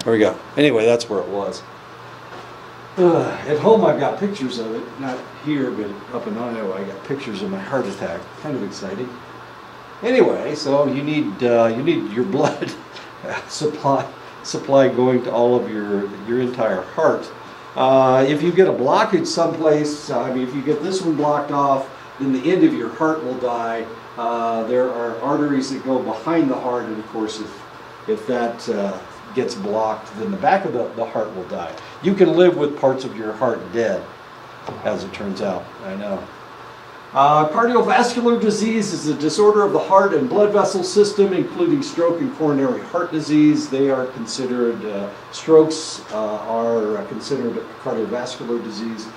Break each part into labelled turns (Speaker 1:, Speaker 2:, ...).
Speaker 1: There we go. Anyway, that's where it was. At home, I've got pictures of it. Not here, but up in Iowa, I got pictures of my heart attack. Kind of exciting. Anyway, so you need your blood supply going to all of your entire heart. If you get a blockage someplace, if you get this one blocked off, then the end of your heart will die. There are arteries that go behind the heart, and of course, if that gets blocked, then the back of the heart will die. You can live with parts of your heart dead, as it turns out. I know. Cardiovascular disease is a disorder of the heart and blood vessel system, including stroke and coronary heart disease. They are considered, strokes are considered cardiovascular disease.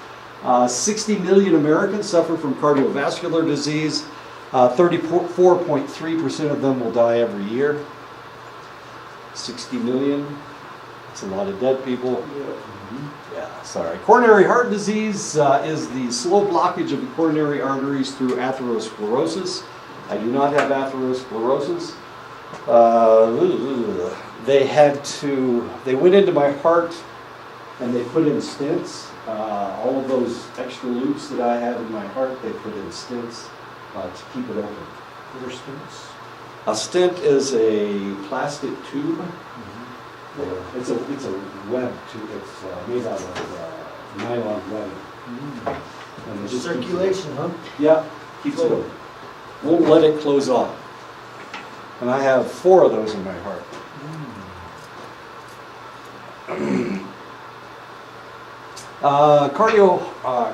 Speaker 1: 60 million Americans suffer from cardiovascular disease. 34.3% of them will die every year. 60 million. That's a lot of dead people. Yeah, sorry. Coronary heart disease is the slow blockage of the coronary arteries through atherosclerosis. I do not have atherosclerosis. They went into my heart and they put in stents. All of those extra loops that I have in my heart, they put in stents to keep it open.
Speaker 2: What are stents?
Speaker 1: A stent is a plastic tube. It's a web tube. It's made out of nylon web. And it just
Speaker 2: Circulation, huh?
Speaker 1: Yeah, keeps it open. Won't let it close off. And I have 4 of those in my heart.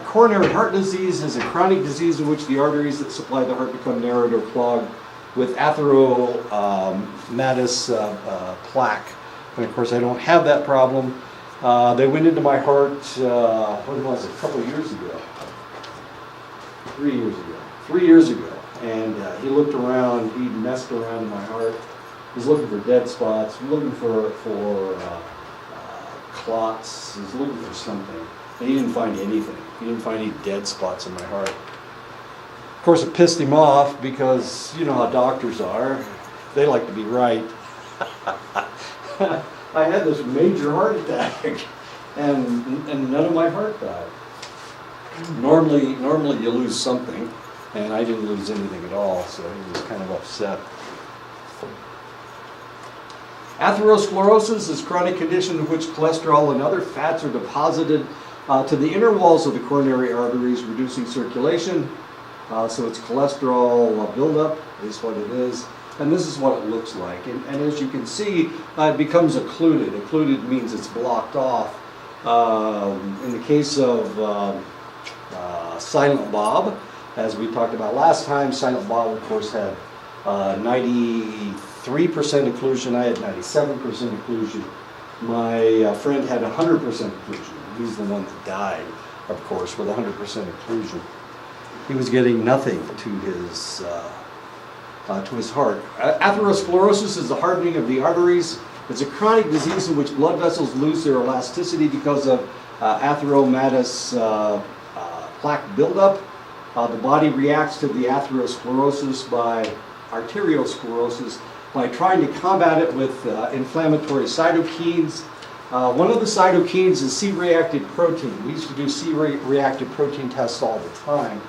Speaker 1: Coronary heart disease is a chronic disease in which the arteries that supply the heart become narrowed or clogged with atherosclerosis plaque. And of course, I don't have that problem. They went into my heart, when was it? A couple of years ago. 3 years ago. 3 years ago. And he looked around, he messed around in my heart. He was looking for dead spots, looking for clots, he was looking for something. And he didn't find anything. He didn't find any dead spots in my heart. Of course, it pissed him off because you know how doctors are. They like to be right. I had this major heart attack, and none of my heart died. Normally you lose something, and I didn't lose anything at all, so he was kind of upset. Atherosclerosis is a chronic condition in which cholesterol and other fats are deposited to the inner walls of the coronary arteries, reducing circulation. So it's cholesterol buildup is what it is. And this is what it looks like. And as you can see, it becomes occluded. Occluded means it's blocked off. In the case of Silent Bob, as we talked about last time, Silent Bob, of course, had 93% occlusion. I had 97% occlusion. My friend had 100% occlusion. He's the one that died, of course, with 100% occlusion. He was getting nothing to his heart. Atherosclerosis is the hardening of the arteries. It's a chronic disease in which blood vessels lose their elasticity because of atherosclerosis plaque buildup. The body reacts to the atherosclerosis by arteriosclerosis by trying to combat it with inflammatory cytokines. One of the cytokines is C-reactive protein. We used to do C-reactive protein tests all the time.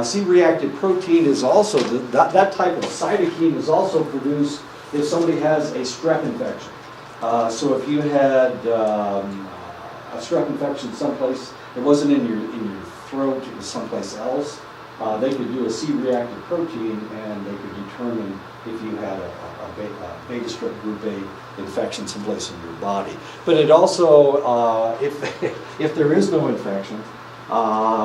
Speaker 1: C-reactive protein is also, that type of cytokine is also produced if somebody has a strep infection. So if you had a strep infection someplace, it wasn't in your throat, it was someplace else, they could do a C-reactive protein and they could determine if you had a beta strep group A infection someplace in your body. But it also, if there is no infection,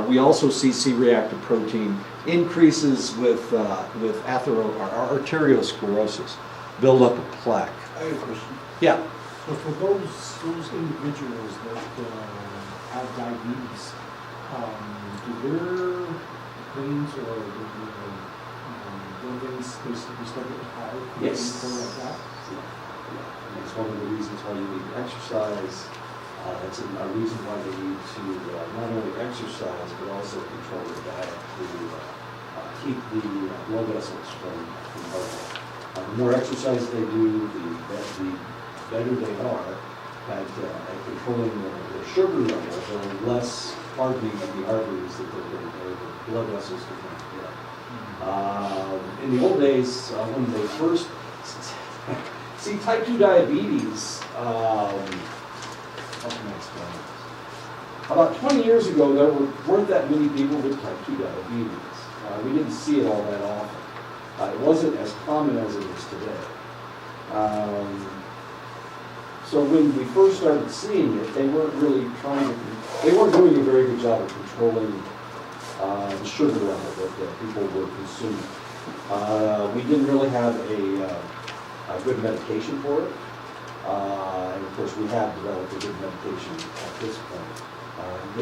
Speaker 1: we also see C-reactive protein increases with arteriosclerosis, buildup of plaque.
Speaker 2: I have a question.
Speaker 1: Yeah.
Speaker 2: So for those individuals that have diabetes, do their brains or organs basically start getting tired?
Speaker 1: Yes.
Speaker 2: Like that?
Speaker 1: Yeah. It's one of the reasons why you need to exercise. It's a reason why they need to not only exercise, but also control their diet to keep the blood vessels from hardening. The more exercise they do, the better they are at controlling their sugar levels or less hardening of the arteries that the blood vessels that they get. In the old days, when they first see type 2 diabetes, how can I explain this? About 20 years ago, there weren't that many people with type 2 diabetes. We didn't see it all that often. It wasn't as common as it is today. So when we first started seeing it, they weren't really they weren't doing a very good job of controlling the sugar level that people were consuming. We didn't really have a good medication for it. And of course, we have developed a good medication at this point.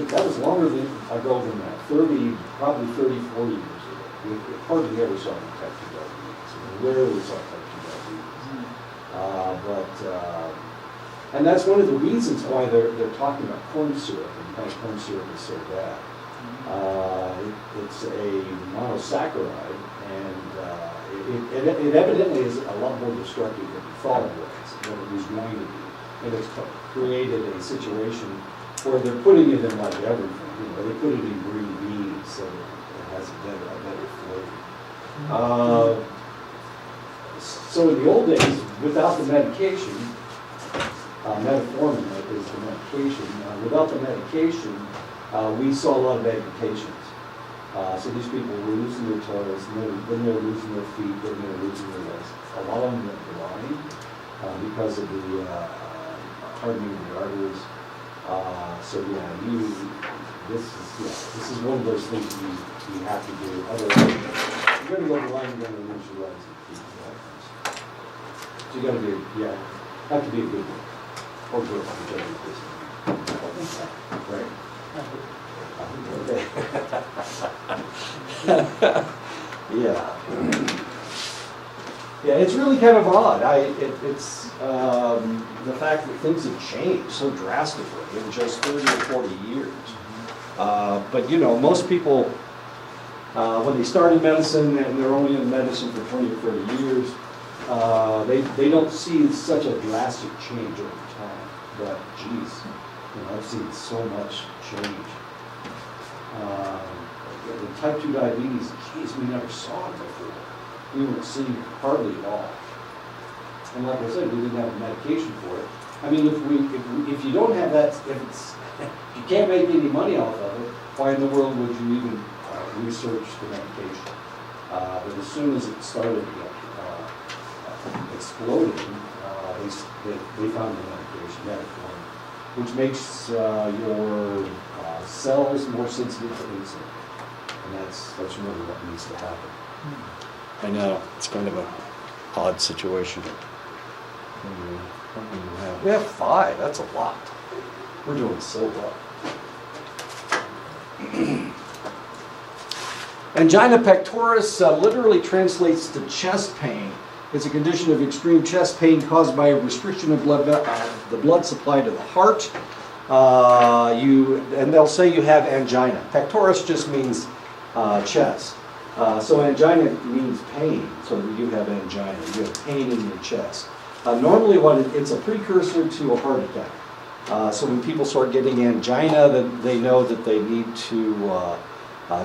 Speaker 1: That was longer ago than that, probably 30, 40 years ago. We hardly ever saw type 2 diabetes. We rarely saw type 2 diabetes. And that's one of the reasons why they're talking about corn syrup and why corn syrup is so bad. It's a monosaccharide, and it evidently is a lot more destructive than we thought it was, than it was going to be. And it's created a situation where they're putting it in like everything. They put it in green beans so that it has a better flavor. So in the old days, without the medication, metformin is the medication. Without the medication, we saw a lot of amputations. So these people were losing their toes, then they were losing their feet, then they were losing their legs. A lot of them were blind because of the hardening of the arteries. So this is one of those things you have to do. Otherwise, you're going to go blind, you're going to lose your legs and feet. So you got to be, have to be a good one. Or good, whichever it is. Right. Yeah, it's really kind of odd. It's the fact that things have changed so drastically in just 30 or 40 years. But most people, when they start in medicine and they're only in medicine for 20 or 30 years, they don't see such a drastic change over time. But geez, I've seen so much change. The type 2 diabetes, geez, we never saw it before. We weren't seeing it hardly at all. And like I said, we didn't have a medication for it. I mean, if you don't have that, if you can't make any money off of it, why in the world would you even research the medication? But as soon as it started exploding, they found the medication, metformin, which makes your cells more sensitive to insulin. And that's really what needs to happen. I know, it's kind of an odd situation. We have 5, that's a lot. We're doing so well. Angina pectoris literally translates to chest pain. It's a condition of extreme chest pain caused by a restriction of the blood supply to the heart. And they'll say you have angina. Pectoris just means chest. So angina means pain. So you have angina. You have pain in your chest. Normally, it's a precursor to a heart attack. So when people start getting angina, then they know that they need to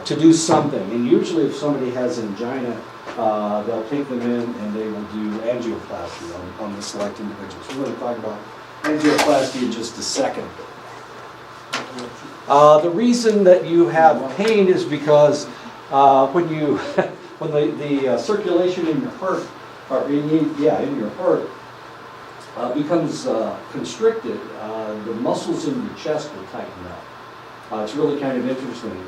Speaker 1: do something. And usually, if somebody has angina, they'll take them in and they will do angioplasty on the select individuals. We're going to talk about angioplasty in just a second. The reason that you have pain is because when the circulation in your heart, or in your heart, becomes constricted, the muscles in your chest will tighten up. It's really kind of interesting.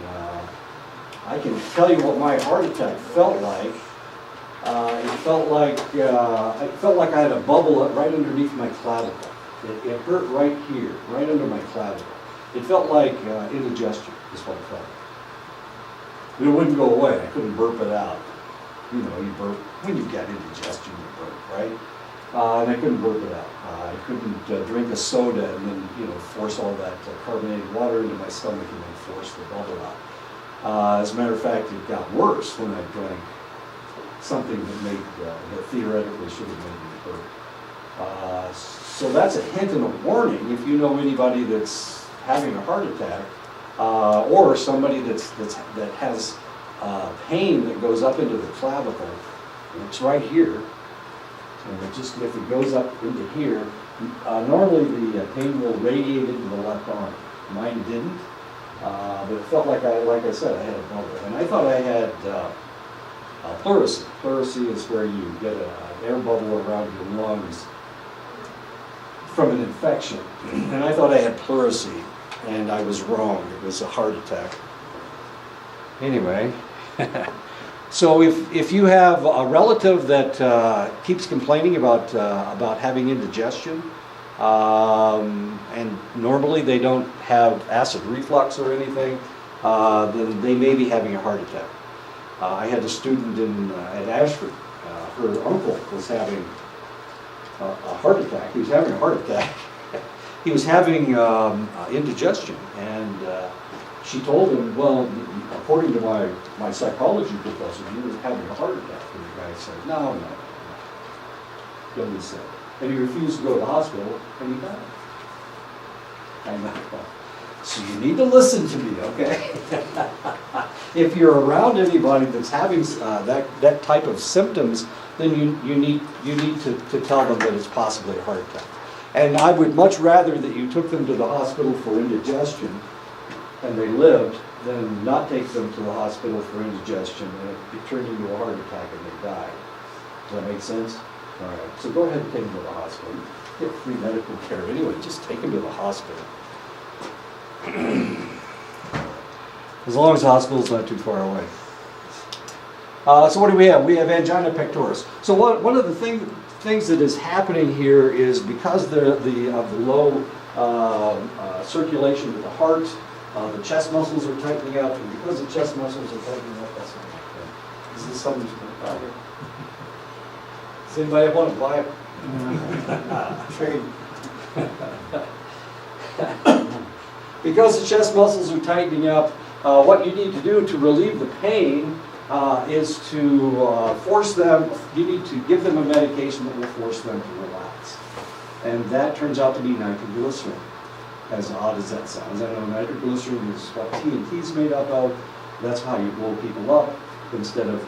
Speaker 1: I can tell you what my heart attack felt like. It felt like I had a bubble right underneath my clavicle. It hurt right here, right under my clavicle. It felt like indigestion is what it felt like. It wouldn't go away. I couldn't burp it out. You burp when you've got indigestion, you burp, right? And I couldn't burp it out. I couldn't drink a soda and then force all that carbonated water into my stomach and then force the bubble out. As a matter of fact, it got worse when I drank something that theoretically should have made me burp. So that's a hint and a warning if you know anybody that's having a heart attack, or somebody that has pain that goes up into the clavicle. And it's right here, and if it goes up into here, normally the pain will radiate into the left arm. Mine didn't, but it felt like I said, I had a bubble, and I thought I had pleurisy. Pleurisy is where you get an air bubble around your lungs from an infection, and I thought I had pleurisy, and I was wrong. It was a heart attack. Anyway, so if you have a relative that keeps complaining about having indigestion, and normally they don't have acid reflux or anything, then they may be having a heart attack. I had a student at Ashford. Her uncle was having a heart attack. He was having a heart attack. He was having indigestion, and she told him, well, according to my psychology professor, he was having a heart attack. And the guy said, no. Then he said, and he refused to go to the hospital, and he died. I know. So you need to listen to me, okay? If you're around anybody that's having that type of symptoms, then you need to tell them that it's possibly a heart attack. And I would much rather that you took them to the hospital for indigestion and they lived than not take them to the hospital for indigestion and it turned into a heart attack and they died. Does that make sense? All right, so go ahead and take them to the hospital. Get free medical care anyway, just take them to the hospital. As long as the hospital's not too far away. So what do we have? We have angina pectoris. So one of the things that is happening here is because of the low circulation to the heart, the chest muscles are tightening up, and because the chest muscles are tightening up, that's not good. Is this something you can buy? Does anybody want to buy it? Trade. Because the chest muscles are tightening up, what you need to do to relieve the pain is to force them, you need to give them a medication that will force them to relax. And that turns out to be nitroglycerin, as odd as that sounds. I know nitroglycerin is what TNT is made up of. That's how you blow people up instead of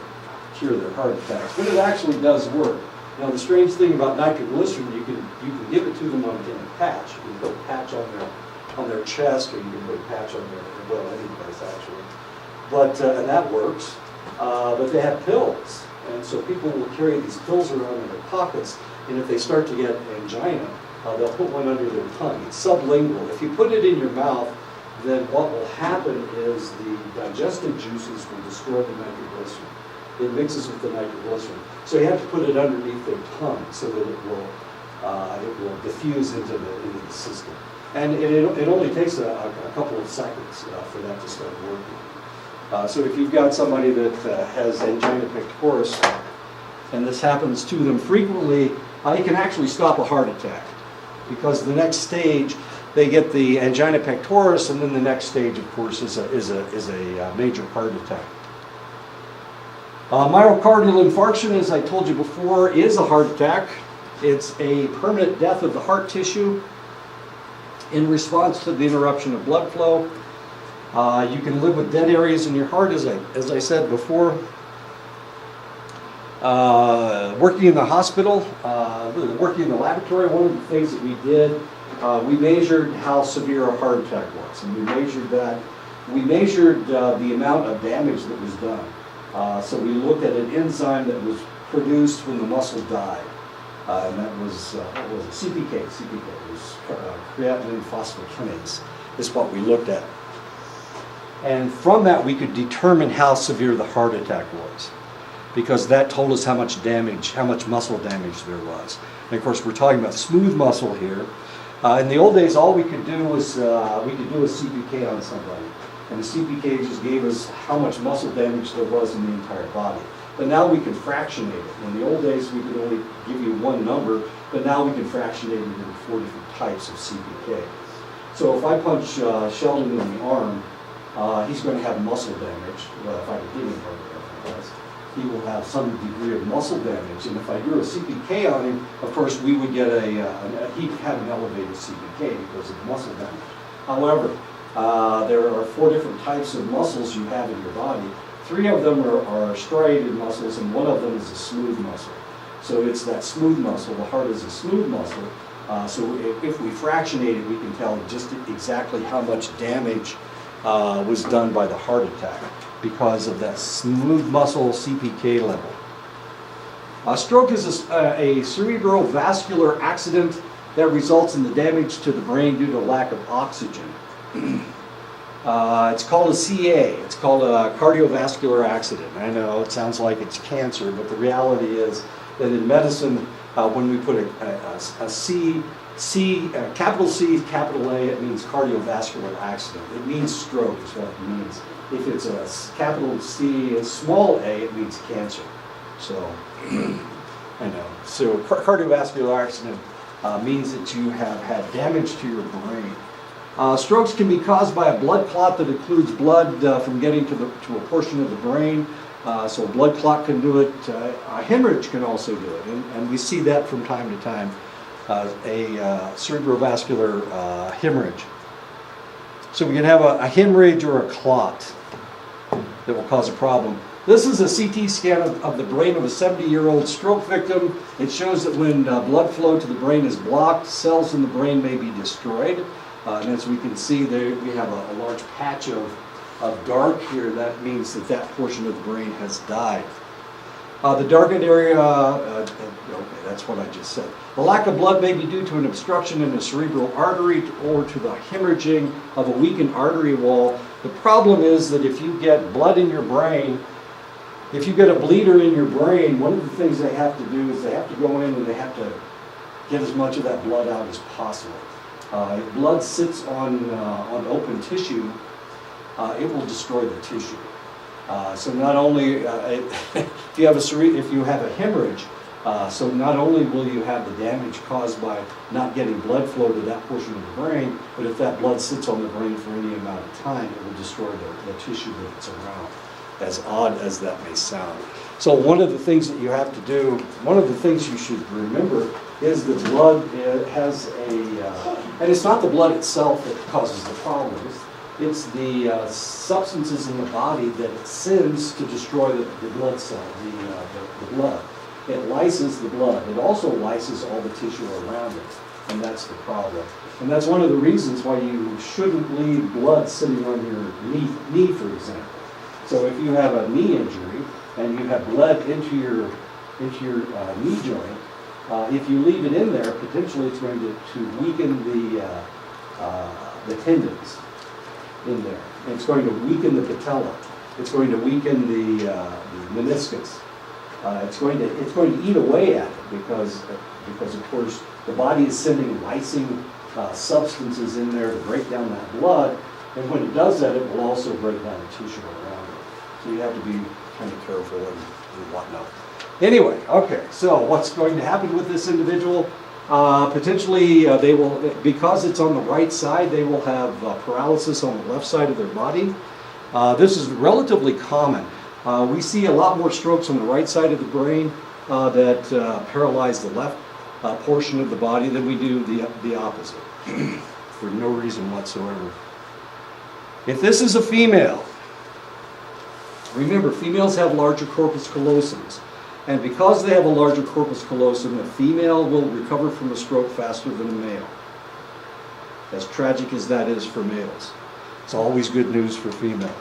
Speaker 1: cure their heart attacks. But it actually does work. Now the strange thing about nitroglycerin, you can give it to them in a patch. You can put a patch on their chest, or you can put a patch on any place actually. But and that works. But they have pills, and so people will carry these pills around in their pockets, and if they start to get angina, they'll put one under their tongue. It's sublingual. If you put it in your mouth, then what will happen is the digestive juices will destroy the nitroglycerin. It mixes with the nitroglycerin. So you have to put it underneath their tongue so that it will diffuse into the system. And it only takes a couple of seconds for that to start working. So if you've got somebody that has angina pectoris, and this happens to them frequently, you can actually stop a heart attack. Because the next stage, they get the angina pectoris, and then the next stage, of course, is a major heart attack. Myocardial infarction, as I told you before, is a heart attack. It's a permanent death of the heart tissue in response to the interruption of blood flow. You can live with dead areas in your heart, as I said before. Working in the hospital, working in the laboratory, one of the things that we did, we measured how severe a heart attack was, and we measured that. We measured the amount of damage that was done. So we looked at an enzyme that was produced when the muscle died, and that was what was it? CPK. CPK was creatinine phosphokinase. Is what we looked at. And from that, we could determine how severe the heart attack was, because that told us how much damage, how much muscle damage there was. And of course, we're talking about smooth muscle here. In the old days, all we could do was we could do a CPK on somebody, and the CPK just gave us how much muscle damage there was in the entire body. But now we can fractionate it. In the old days, we could only give you one number, but now we can fractionate it into 4 different types of CPK. So if I punch Sheldon in the arm, he's going to have muscle damage. Well, if I could hit him, he will have some degree of muscle damage. And if I do a CPK on him, of course, we would get he'd have an elevated CPK because of the muscle damage. However, there are 4 different types of muscles you have in your body. 3 of them are striated muscles, and 1 of them is a smooth muscle. So it's that smooth muscle. The heart is a smooth muscle. So if we fractionate it, we can tell just exactly how much damage was done by the heart attack because of that smooth muscle CPK level. A stroke is a cerebrovascular accident that results in the damage to the brain due to lack of oxygen. It's called a CA. It's called a cardiovascular accident. I know it sounds like it's cancer, but the reality is that in medicine, when we put a capital C, capital A, it means cardiovascular accident. It means stroke is what it means. If it's a capital C and small a, it means cancer. So, I know. So cardiovascular accident means that you have had damage to your brain. Strokes can be caused by a blood clot that includes blood from getting to a portion of the brain. So a blood clot can do it. A hemorrhage can also do it, and we see that from time to time. A cerebrovascular hemorrhage. So we can have a hemorrhage or a clot that will cause a problem. This is a CT scan of the brain of a 70-year-old stroke victim. It shows that when blood flow to the brain is blocked, cells in the brain may be destroyed. And as we can see there, we have a large patch of dark here. That means that that portion of the brain has died. The darkened area, okay, that's what I just said. The lack of blood may be due to an obstruction in the cerebral artery or to the hemorrhaging of a weakened artery wall. The problem is that if you get blood in your brain, if you get a bleeder in your brain, one of the things they have to do is they have to go in and they have to get as much of that blood out as possible. If blood sits on open tissue, it will destroy the tissue. So not only if you have a hemorrhage, so not only will you have the damage caused by not getting blood flow to that portion of the brain, but if that blood sits on the brain for any amount of time, it will destroy the tissue that it's around, as odd as that may sound. So one of the things that you have to do, one of the things you should remember is that blood has and it's not the blood itself that causes the problems. It's the substances in the body that it sends to destroy the blood cell, the blood. It lyses the blood. It also lyses all the tissue around it, and that's the problem. And that's one of the reasons why you shouldn't leave blood sitting on your knee, for example. So if you have a knee injury and you have blood into your knee joint, if you leave it in there, potentially it's going to weaken the tendons in there. And it's going to weaken the patella. It's going to weaken the meniscus. It's going to eat away at it because of course the body is sending lysing substances in there to break down that blood, and when it does that, it will also break down the tissue around it. So you have to be kind of careful and whatnot. Anyway, okay, so what's going to happen with this individual? Potentially, they will, because it's on the right side, they will have paralysis on the left side of their body. This is relatively common. We see a lot more strokes on the right side of the brain that paralyze the left portion of the body than we do the opposite, for no reason whatsoever. If this is a female, remember, females have larger corpus callosums. And because they have a larger corpus callosum, a female will recover from a stroke faster than a male. As tragic as that is for males. It's always good news for females.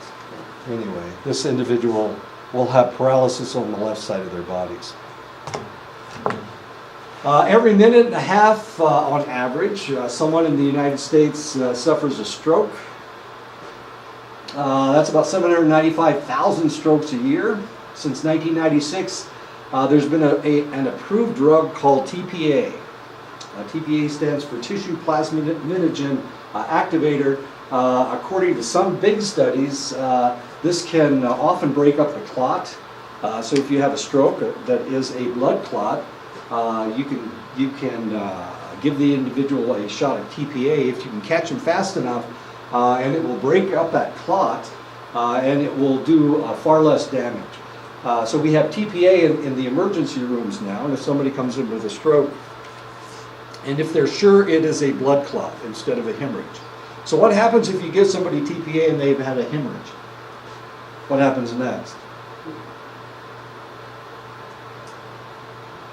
Speaker 1: Anyway, this individual will have paralysis on the left side of their bodies. Every minute and a half, on average, someone in the United States suffers a stroke. That's about 795,000 strokes a year. Since 1996, there's been an approved drug called TPA. TPA stands for tissue plasminogen activator. According to some big studies, this can often break up the clot. So if you have a stroke that is a blood clot, you can give the individual a shot of TPA if you can catch them fast enough, and it will break up that clot, and it will do far less damage. So we have TPA in the emergency rooms now, and if somebody comes in with a stroke, and if they're sure it is a blood clot instead of a hemorrhage. So what happens if you give somebody TPA and they've had a hemorrhage? What happens next?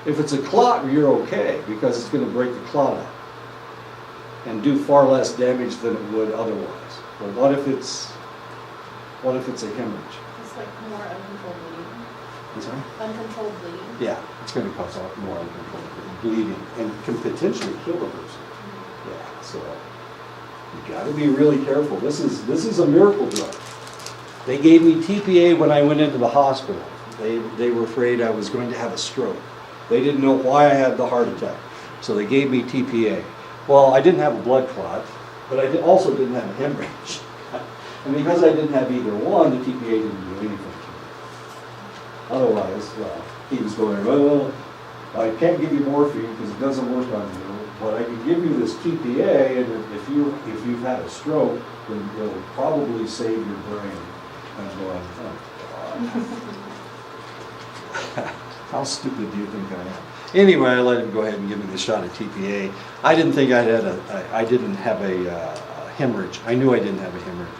Speaker 1: If it's a clot, you're okay, because it's going to break the clot up and do far less damage than it would otherwise. But what if it's a hemorrhage?
Speaker 3: It's like more uncontrolled bleeding.
Speaker 1: I'm sorry?
Speaker 3: Uncontrolled bleeding.
Speaker 1: Yeah, it's going to cause a lot more uncontrolled bleeding and can potentially kill the person. Yeah, so you got to be really careful. This is a miracle drug. They gave me TPA when I went into the hospital. They were afraid I was going to have a stroke. They didn't know why I had the heart attack, so they gave me TPA. Well, I didn't have a blood clot, but I also didn't have a hemorrhage. And because I didn't have either one, the TPA didn't do anything to me. Otherwise, well, he was going, well, I can't give you morphine because it doesn't work on you, but I can give you this TPA, and if you've had a stroke, then it'll probably save your brain. And I'm going, oh, God. How stupid do you think I am? Anyway, I let him go ahead and give me the shot of TPA. I didn't think I didn't have a hemorrhage. I knew I didn't have a hemorrhage.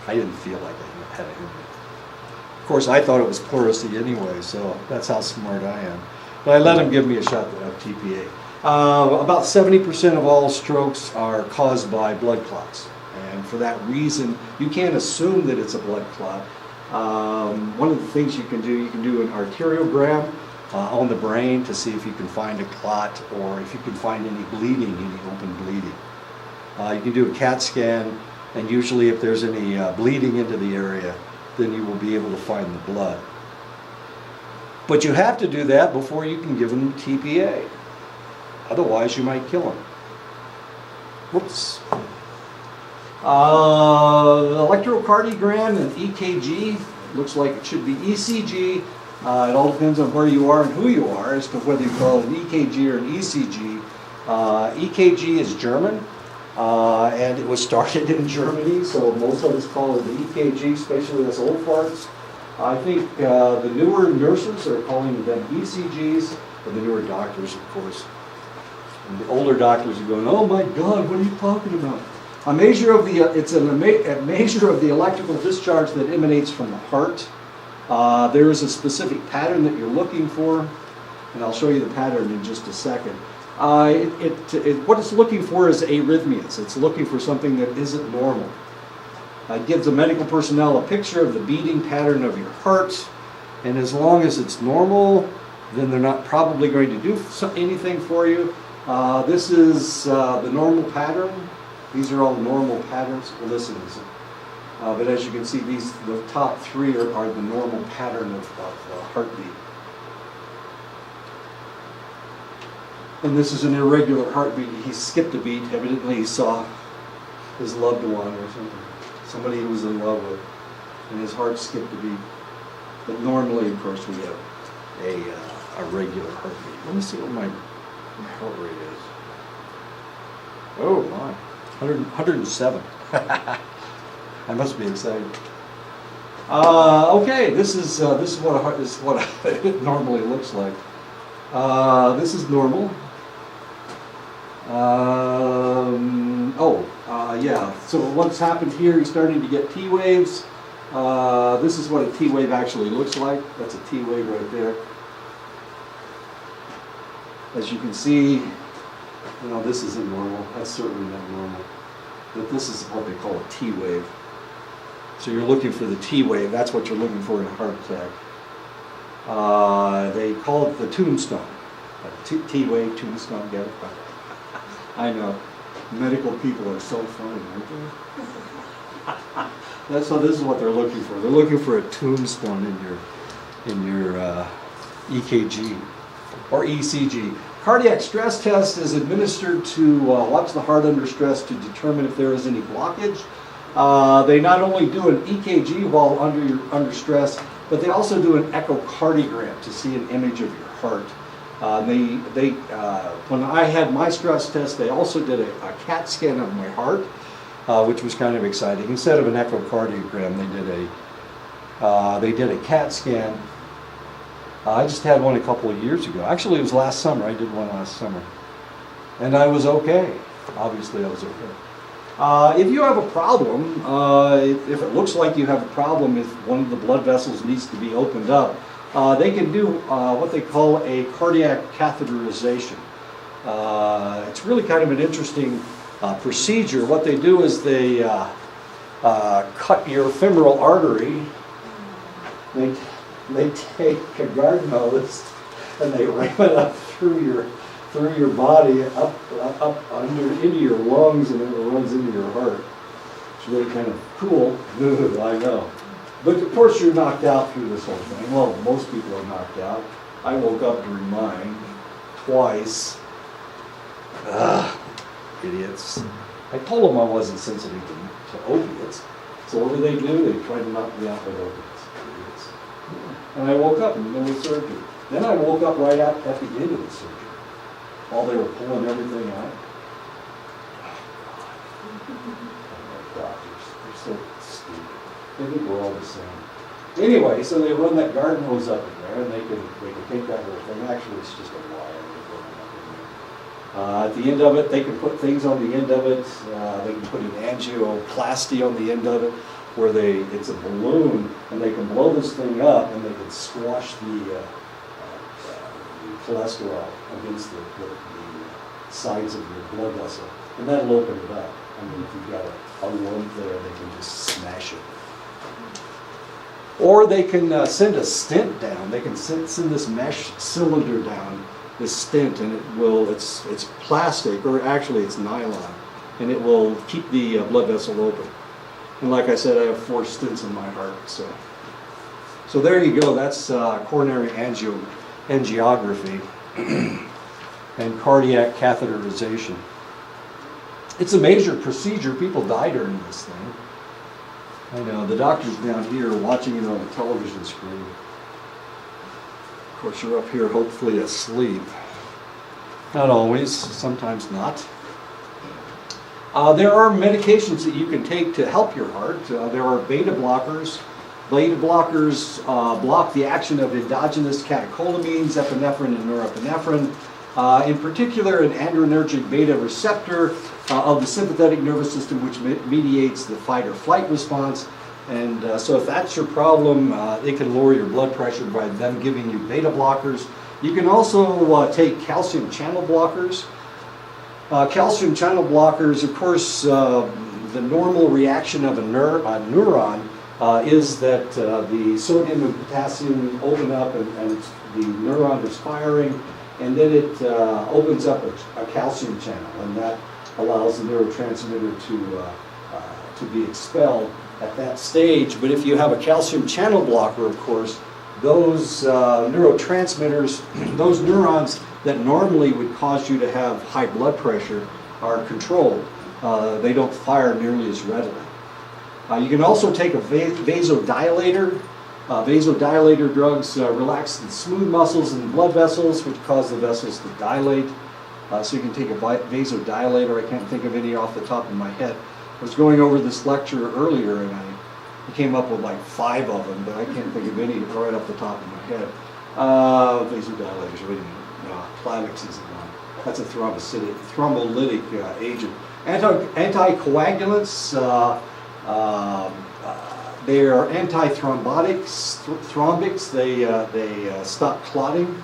Speaker 1: I didn't feel like I had a hemorrhage. Of course, I thought it was pleurisy anyway, so that's how smart I am. But I let him give me a shot of TPA. About 70% of all strokes are caused by blood clots. And for that reason, you can't assume that it's a blood clot. One of the things you can do an arteriogram on the brain to see if you can find a clot or if you can find any bleeding, any open bleeding. You can do a CAT scan, and usually if there's any bleeding into the area, then you will be able to find the blood. But you have to do that before you can give them TPA. Otherwise, you might kill them. Whoops. Electrocardiogram and EKG, looks like it should be ECG. It all depends on where you are and who you are as to whether you call it an EKG or an ECG. EKG is German, and it was started in Germany, so most of us call it the EKG, especially us old farts. I think the newer nurses are calling them ECGs, or the newer doctors, of course. And the older doctors are going, oh my God, what are you talking about? A measure of the a measure of the electrical discharge that emanates from the heart. There is a specific pattern that you're looking for, and I'll show you the pattern in just a second. What it's looking for is arrhythmias. It's looking for something that isn't normal. It gives the medical personnel a picture of the beating pattern of your heart, and as long as it's normal, then they're not probably going to do anything for you. This is the normal pattern. These are all normal patterns. Well, this isn't. But as you can see, the top three are the normal pattern of heartbeat. And this is an irregular heartbeat. He skipped a beat. Evidently, he saw his loved one or something, somebody he was in love with, and his heart skipped a beat. But normally, of course, we have a regular heartbeat. Let me see what my heart rate is. Oh my, 107. I must be excited. Okay, this is what it normally looks like. This is normal. Yeah. So what's happened here? He's starting to get T waves. This is what a T wave actually looks like. That's a T wave right there. As you can see, this isn't normal. That's certainly not normal. But this is what they call a T wave. So you're looking for the T wave. That's what you're looking for in a heart attack. They call it the tombstone. T wave, tombstone, get it? I know. Medical people are so funny, aren't they? So this is what they're looking for. They're looking for a tombstone in your EKG or ECG. Cardiac stress test is administered to watch the heart under stress to determine if there is any blockage. They not only do an EKG while under stress, but they also do an echocardiogram to see an image of your heart. When I had my stress test, they also did a CAT scan of my heart, which was kind of exciting. Instead of an echocardiogram, they did a CAT scan, I just had one a couple of years ago. Actually, it was last summer. I did one last summer. And I was okay. Obviously, I was okay. If you have a problem, if it looks like you have a problem, if one of the blood vessels needs to be opened up, they can do what they call a cardiac catheterization. It's really kind of an interesting procedure. What they do is they cut your femoral artery. They take a garden hose and they ram it up through your body, up into your lungs, and it runs into your heart. It's really kind of cool. I know. But of course you're knocked out through this whole thing. Well, most people are knocked out. I woke up during mine twice. Idiots. I told them I wasn't sensitive to opiates. So what do? They try to knock me out with opiates. Idiots. And I woke up in the middle of surgery. Then I woke up right at the end of the surgery, while they were pulling everything out. Doctors, they're so stupid. They think we're all the same. Anyway, so they run that garden hose up in there, and they can take that whole thing. Actually, it's just a wire. At the end of it, they can put things on the end of it. They can put an angioplasty on the end of it, where it's a balloon, and they can blow this thing up, and they can squash the cholesterol against the sides of your blood vessel, and that'll open it up. I mean, if you've got a lump there, they can just smash it. Or they can send a stent down. They can send this mesh cylinder down, this stent, and it's plastic, or actually it's nylon, and it will keep the blood vessel open. And like I said, I have 4 stents in my heart, so there you go. That's coronary angiography and cardiac catheterization. It's a major procedure. People die during this thing. I know, the doctor's down here watching it on a television screen. Of course, you're up here hopefully asleep. Not always, sometimes not. There are medications that you can take to help your heart. There are beta blockers. Beta blockers block the action of endogenous catecholamines, epinephrine and norepinephrine. In particular, an adrenergic beta receptor of the sympathetic nervous system, which mediates the fight or flight response. And so if that's your problem, it can lower your blood pressure by them giving you beta blockers. You can also take calcium channel blockers. Calcium channel blockers, of course, the normal reaction of a neuron is that the sodium and potassium open up, and the neuron is firing, and then it opens up a calcium channel, and that allows the neurotransmitter to be expelled at that stage. But if you have a calcium channel blocker, of course, those neurotransmitters, those neurons that normally would cause you to have high blood pressure are controlled. They don't fire nearly as readily. You can also take a vasodilator. Vasodilator drugs relax the smooth muscles and blood vessels, which cause the vessels to dilate. So you can take a vasodilator. I can't think of any off the top of my head. I was going over this lecture earlier, and I came up with like 5 of them, but I can't think of any right off the top of my head. Vasodilators, wait a minute. No, Plavix isn't one. That's a thrombolytic agent. Anticoagulants, they are antithrombotics, thrombics. They stop clotting.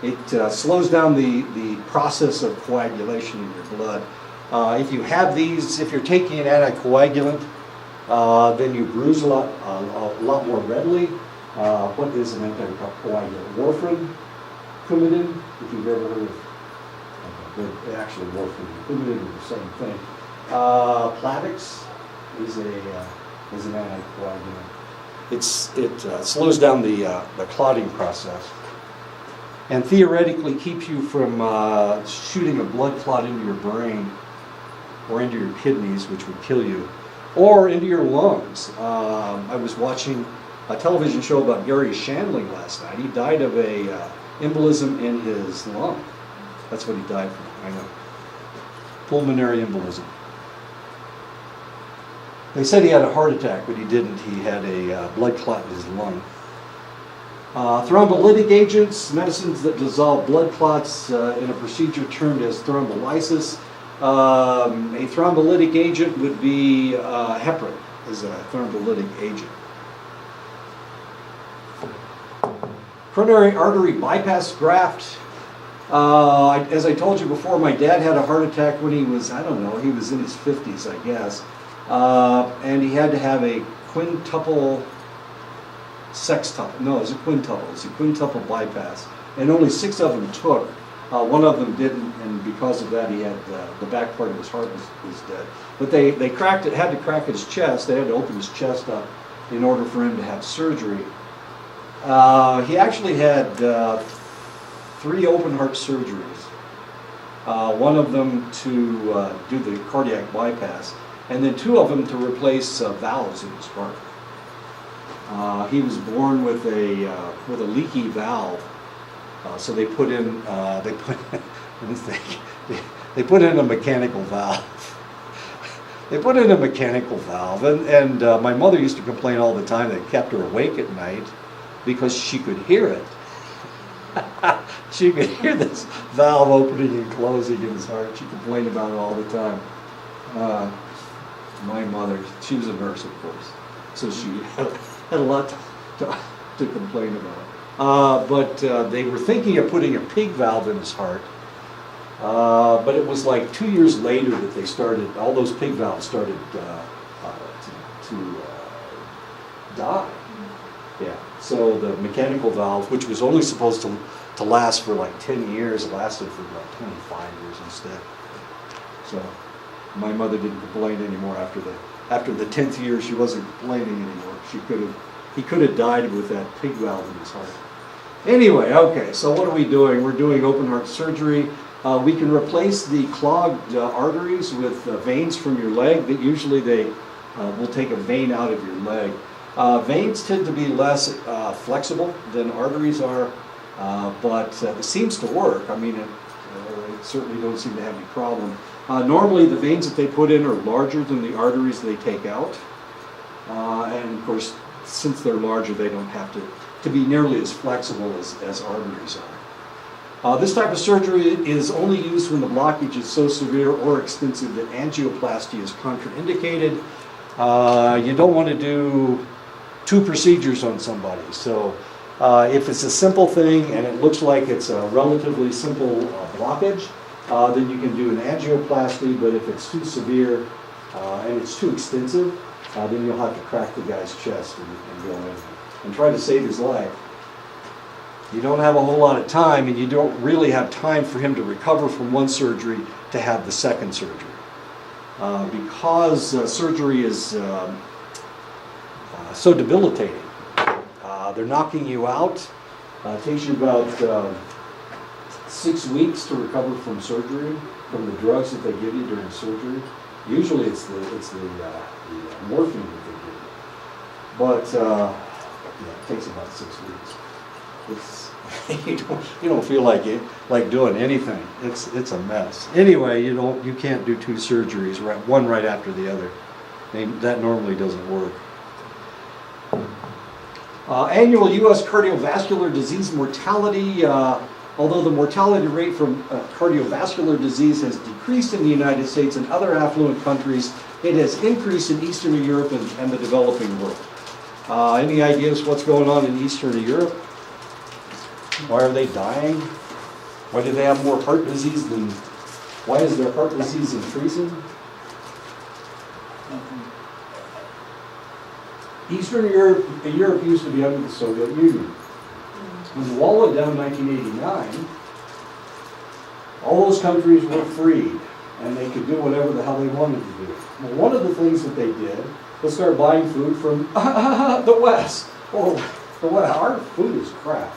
Speaker 1: It slows down the process of coagulation in your blood. If you have these, if you're taking an anticoagulant, then you bruise a lot more readily. What is an anticoagulant? Warfarin, Coumadin, if you've ever heard of they're actually warfarin and Coumadin are the same thing. Plavix is an anticoagulant. It slows down the clotting process, and theoretically keeps you from shooting a blood clot into your brain or into your kidneys, which would kill you, or into your lungs. I was watching a television show about Gary Shandling last night. He died of a embolism in his lung. That's what he died from, I know. Pulmonary embolism. They said he had a heart attack, but he didn't. He had a blood clot in his lung. Thrombolytic agents, medicines that dissolve blood clots in a procedure termed as thrombolysis. A thrombolytic agent would be heparin is a thrombolytic agent. Coronary artery bypass graft. As I told you before, my dad had a heart attack when he was, I don't know, he was in his 50s, I guess. And he had to have a quintuple sextuple. No, it was a quintuple. It was a quintuple bypass. And only 6 of them took. One of them didn't, and because of that, he had the back part of his heart was dead. But they cracked it, had to crack his chest. They had to open his chest up in order for him to have surgery. He actually had 3 open heart surgeries. One of them to do the cardiac bypass, and then 2 of them to replace valves in his heart. He was born with a leaky valve, so they put in they put in a mechanical valve. They put in a mechanical valve, and my mother used to complain all the time that it kept her awake at night because she could hear it. She could hear this valve opening and closing in his heart. She complained about it all the time. My mother, she was a nurse, of course, so she had a lot to complain about. But they were thinking of putting a pig valve in his heart. But it was like 2 years later that they started, all those pig valves started to die. Yeah. So the mechanical valve, which was only supposed to last for like 10 years, lasted for like 25 years instead. So my mother didn't complain anymore after the 10th year. She wasn't complaining anymore. He could have died with that pig valve in his heart. Anyway, okay. So what are we doing? We're doing open heart surgery. We can replace the clogged arteries with veins from your leg. That usually they will take a vein out of your leg. Veins tend to be less flexible than arteries are, but it seems to work. I mean, they certainly don't seem to have any problem. Normally, the veins that they put in are larger than the arteries they take out, and of course, since they're larger, they don't have to be nearly as flexible as arteries are. This type of surgery is only used when the blockage is so severe or extensive that angioplasty is contraindicated. You don't want to do 2 procedures on somebody. So if it's a simple thing and it looks like it's a relatively simple blockage, then you can do an angioplasty. But if it's too severe and it's too extensive, then you'll have to crack the guy's chest and go in and try to save his life. You don't have a whole lot of time, and you don't really have time for him to recover from one surgery to have the second surgery. Because surgery is so debilitating. They're knocking you out. It takes you about 6 weeks to recover from surgery, from the drugs that they give you during surgery. Usually it's the morphine that they give you. But it takes about 6 weeks. You don't feel like doing anything. It's a mess. Anyway, you can't do 2 surgeries, one right after the other. That normally doesn't work. Annual U.S. cardiovascular disease mortality. Although the mortality rate from cardiovascular disease has decreased in the United States and other affluent countries, it has increased in Eastern Europe and the developing world. Any ideas what's going on in Eastern Europe? Why are they dying? Why do they have more heart disease why is their heart disease increasing? Eastern Europe used to be under the Soviet Union. When the wall went down in 1989, all those countries were freed, and they could do whatever the hell they wanted to do. Well, one of the things that they did was start buying food from the West. Well, our food is crap.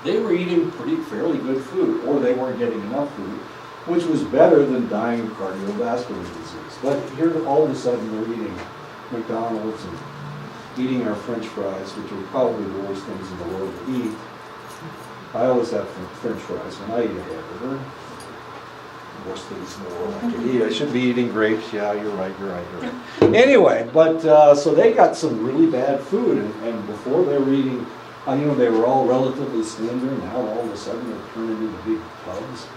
Speaker 1: They were eating fairly good food, or they weren't getting enough food, which was better than dying of cardiovascular disease. But here, all of a sudden, we're eating McDonald's and eating our French fries, which are probably the worst things in the world to eat. I always have French fries when I eat a hamburger. Worst things in the world I could eat. I should be eating grapes. Yeah, you're right. Anyway, but so they got some really bad food, and before they were eating They were all relatively slender, and now all of a sudden they're turning into big tubs.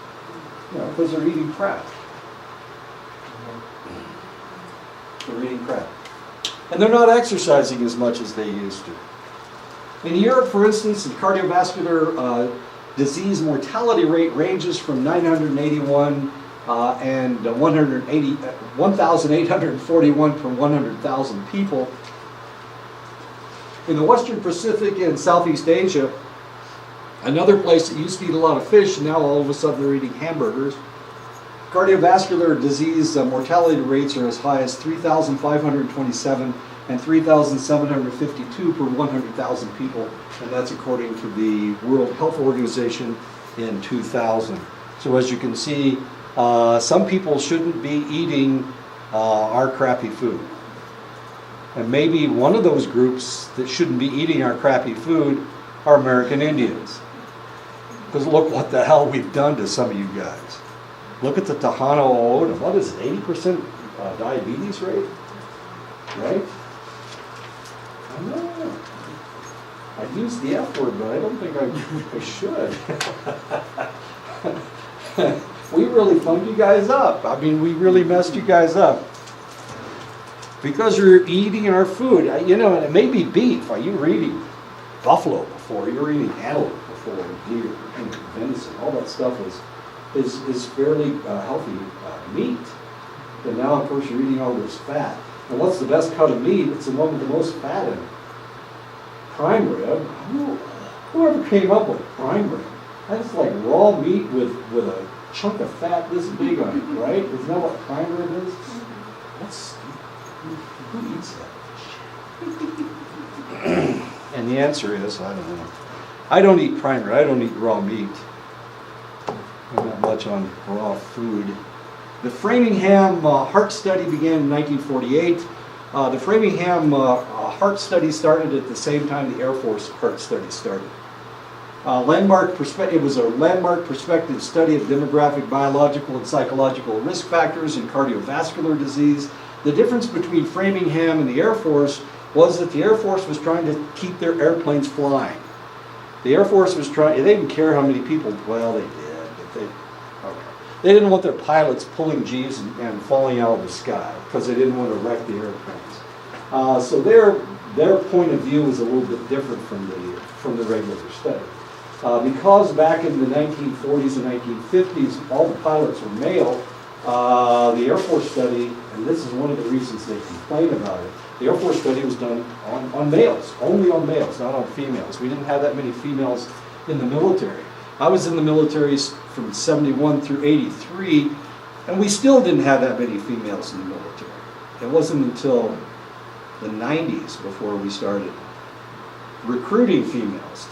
Speaker 1: Because they're eating crap. They're eating crap. And they're not exercising as much as they used to. In Europe, for instance, the cardiovascular disease mortality rate ranges from 981 and 1,841 per 100,000 people. In the Western Pacific and Southeast Asia, another place that used to eat a lot of fish, now all of a sudden they're eating hamburgers. Cardiovascular disease mortality rates are as high as 3,527 and 3,752 per 100,000 people, and that's according to the World Health Organization in 2000. So as you can see, some people shouldn't be eating our crappy food. And maybe one of those groups that shouldn't be eating our crappy food are American Indians. Because look what the hell we've done to some of you guys. Look at the Tejano Oda. What is it, 80% diabetes rate? Right? I know. I used the F word, but I don't think I should. We really funked you guys up. We really messed you guys up. Because you're eating our food. And it may be beef. You were eating buffalo before. You were eating antelope before, deer, and venison. All that stuff is fairly healthy meat. But now, of course, you're eating all this fat. And what's the best cut of meat? It's the one with the most fat in it. Prime rib. Whoever came up with prime rib? That's like raw meat with a chunk of fat this big on it, right? Isn't that what prime rib is? Who eats that? And the answer is, I don't know. I don't eat prime rib. I don't eat raw meat. I'm not much on raw food. The Framingham heart study began in 1948. The Framingham heart study started at the same time the Air Force heart study started. It was a landmark prospective study of demographic, biological, and psychological risk factors in cardiovascular disease. The difference between Framingham and the Air Force was that the Air Force was trying to keep their airplanes flying. The Air Force was they didn't care how many people, well, they did, but they didn't want their pilots pulling G's and falling out of the sky because they didn't want to wreck the airplanes. So their point of view was a little bit different from the regular study. Because back in the 1940s and 1950s, all the pilots were male, the Air Force study, and this is one of the reasons they complain about it, the Air Force study was done on males, only on males, not on females. We didn't have that many females in the military. I was in the military from 71 through 83, and we still didn't have that many females in the military. It wasn't until the 90s before we started recruiting females,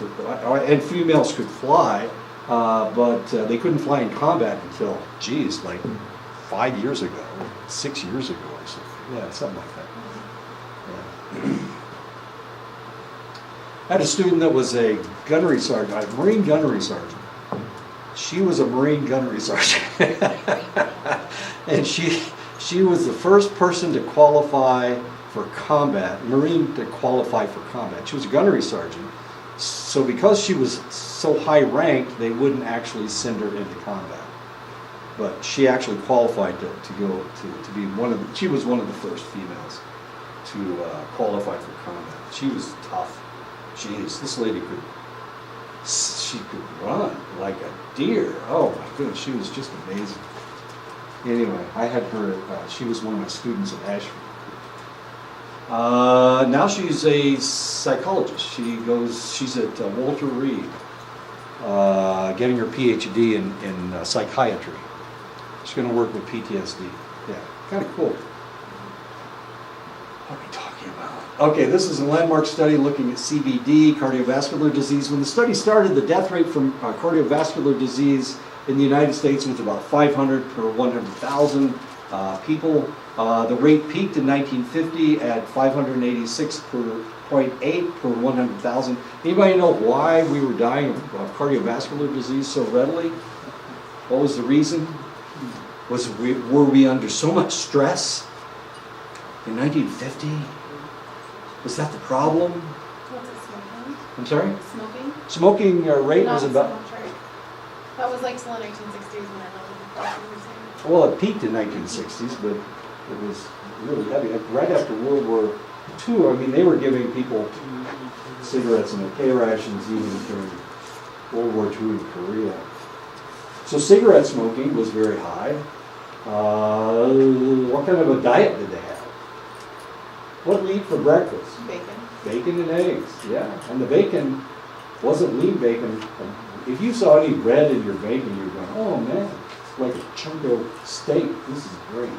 Speaker 1: and females could fly, but they couldn't fly in combat until, like 5 years ago, 6 years ago or something. Yeah, something like that. Yeah. I had a student that was a gunnery sergeant, a Marine gunnery sergeant. She was a Marine gunnery sergeant. And she was the first person to qualify for combat, Marine to qualify for combat. She was a gunnery sergeant. So because she was so high ranked, they wouldn't actually send her into combat. But she actually qualified to go to be she was one of the first females to qualify for combat. She was tough. Jeez, this lady she could run like a deer. Oh my goodness, she was just amazing. Anyway, I had her, she was one of my students at Ashford. Now she's a psychologist. She's at Walter Reed, getting her PhD in psychiatry. She's going to work with PTSD. Yeah, kind of cool. What are we talking about? Okay, this is a landmark study looking at CVD, cardiovascular disease. When the study started, the death rate from cardiovascular disease in the United States was about 500 per 100,000 people. The rate peaked in 1950 at 586.8 per 100,000. Anybody know why we were dying of cardiovascular disease so readily? What was the reason? Were we under so much stress in 1950? Was that the problem? I'm sorry?
Speaker 3: Smoking?
Speaker 1: Smoking rate was about,
Speaker 3: That was like still in 1960s when I lived in the
Speaker 1: well, it peaked in 1960s, but it was really heavy. Right after World War II, I mean, they were giving people cigarettes and okay rations even during World War II in Korea. So cigarette smoking was very high. What kind of a diet did they have? What did they eat for breakfast?
Speaker 3: Bacon.
Speaker 1: Bacon and eggs, yeah. And the bacon wasn't lean bacon. If you saw any red in your bacon, you're going, oh man, it's like a chunk of steak. This is great.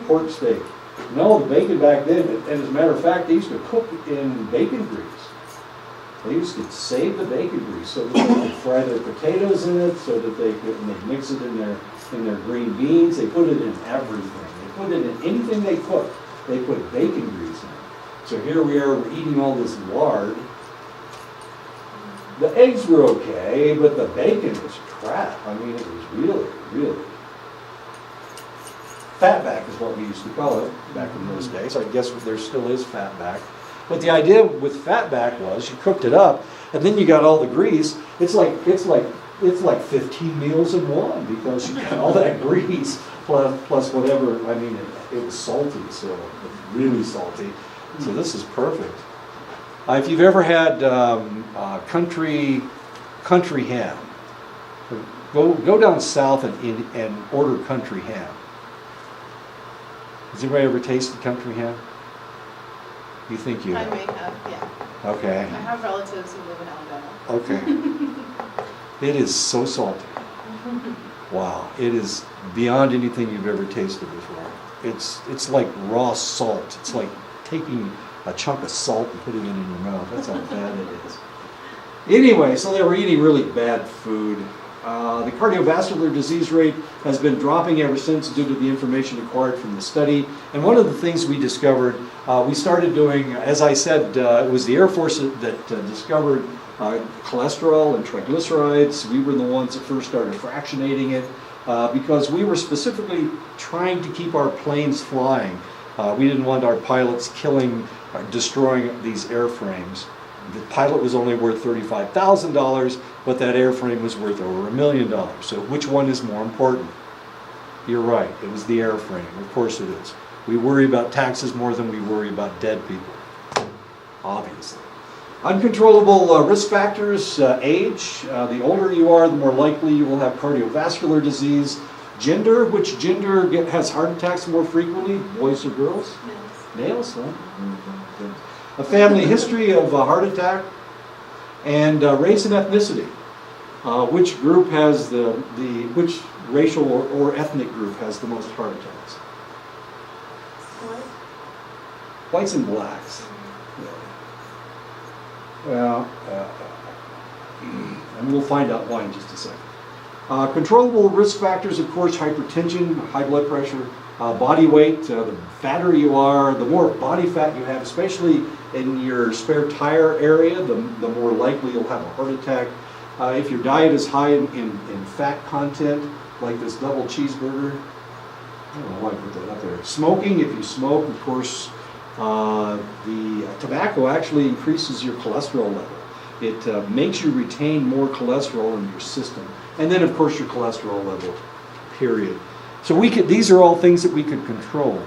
Speaker 1: Pork steak. No, the bacon back then, and as a matter of fact, they used to cook in bacon grease. They used to save the bacon grease so that they could fry their potatoes in it, so that they could, and they'd mix it in their green beans. They put it in everything. They put it in anything they cooked. They put bacon grease in it. So here we are, we're eating all this lard. The eggs were okay, but the bacon was crap. I mean, it was really, really. Fatback is what we used to call it back in those days. I guess there still is fatback. But the idea with fatback was you cooked it up, and then you got all the grease. It's like 15 meals in one, because you got all that grease plus whatever. I mean, it was salty, so it was really salty. So this is perfect. If you've ever had country ham, go down south and order country ham. Has anybody ever tasted country ham? You think you
Speaker 3: I
Speaker 1: have?
Speaker 3: may have, yeah.
Speaker 1: Okay.
Speaker 3: I have relatives who live in Alabama.
Speaker 1: Okay. It is so salty. Wow. It is beyond anything you've ever tasted before. It's like raw salt. It's like taking a chunk of salt and putting it in your mouth. That's how bad it is. Anyway, so they were eating really bad food. The cardiovascular disease rate has been dropping ever since due to the information acquired from the study. And one of the things we discovered, we started doing, as I said, it was the Air Force that discovered cholesterol and triglycerides. We were the ones that first started fractionating it because we were specifically trying to keep our planes flying. We didn't want our pilots destroying these airframes. The pilot was only worth $35,000, but that airframe was worth over $1 million. So which one is more important? You're right, it was the airframe. Of course it is. We worry about taxes more than we worry about dead people, obviously. Uncontrollable risk factors, age. The older you are, the more likely you will have cardiovascular disease. Gender, which gender has heart attacks more frequently, boys or girls? Males, huh? Good. A family history of a heart attack, and race and ethnicity. Which group has which racial or ethnic group has the most heart attacks? Whites and blacks. Well, and we'll find out why in just a second. Controllable risk factors, of course, hypertension, high blood pressure, body weight. The fatter you are, the more body fat you have, especially in your spare tire area, the more likely you'll have a heart attack. If your diet is high in fat content, like this double cheeseburger, I don't know why I put that up there. Smoking, if you smoke, of course, the tobacco actually increases your cholesterol level. It makes you retain more cholesterol in your system. And then, of course, your cholesterol level, period. So these are all things that we could control.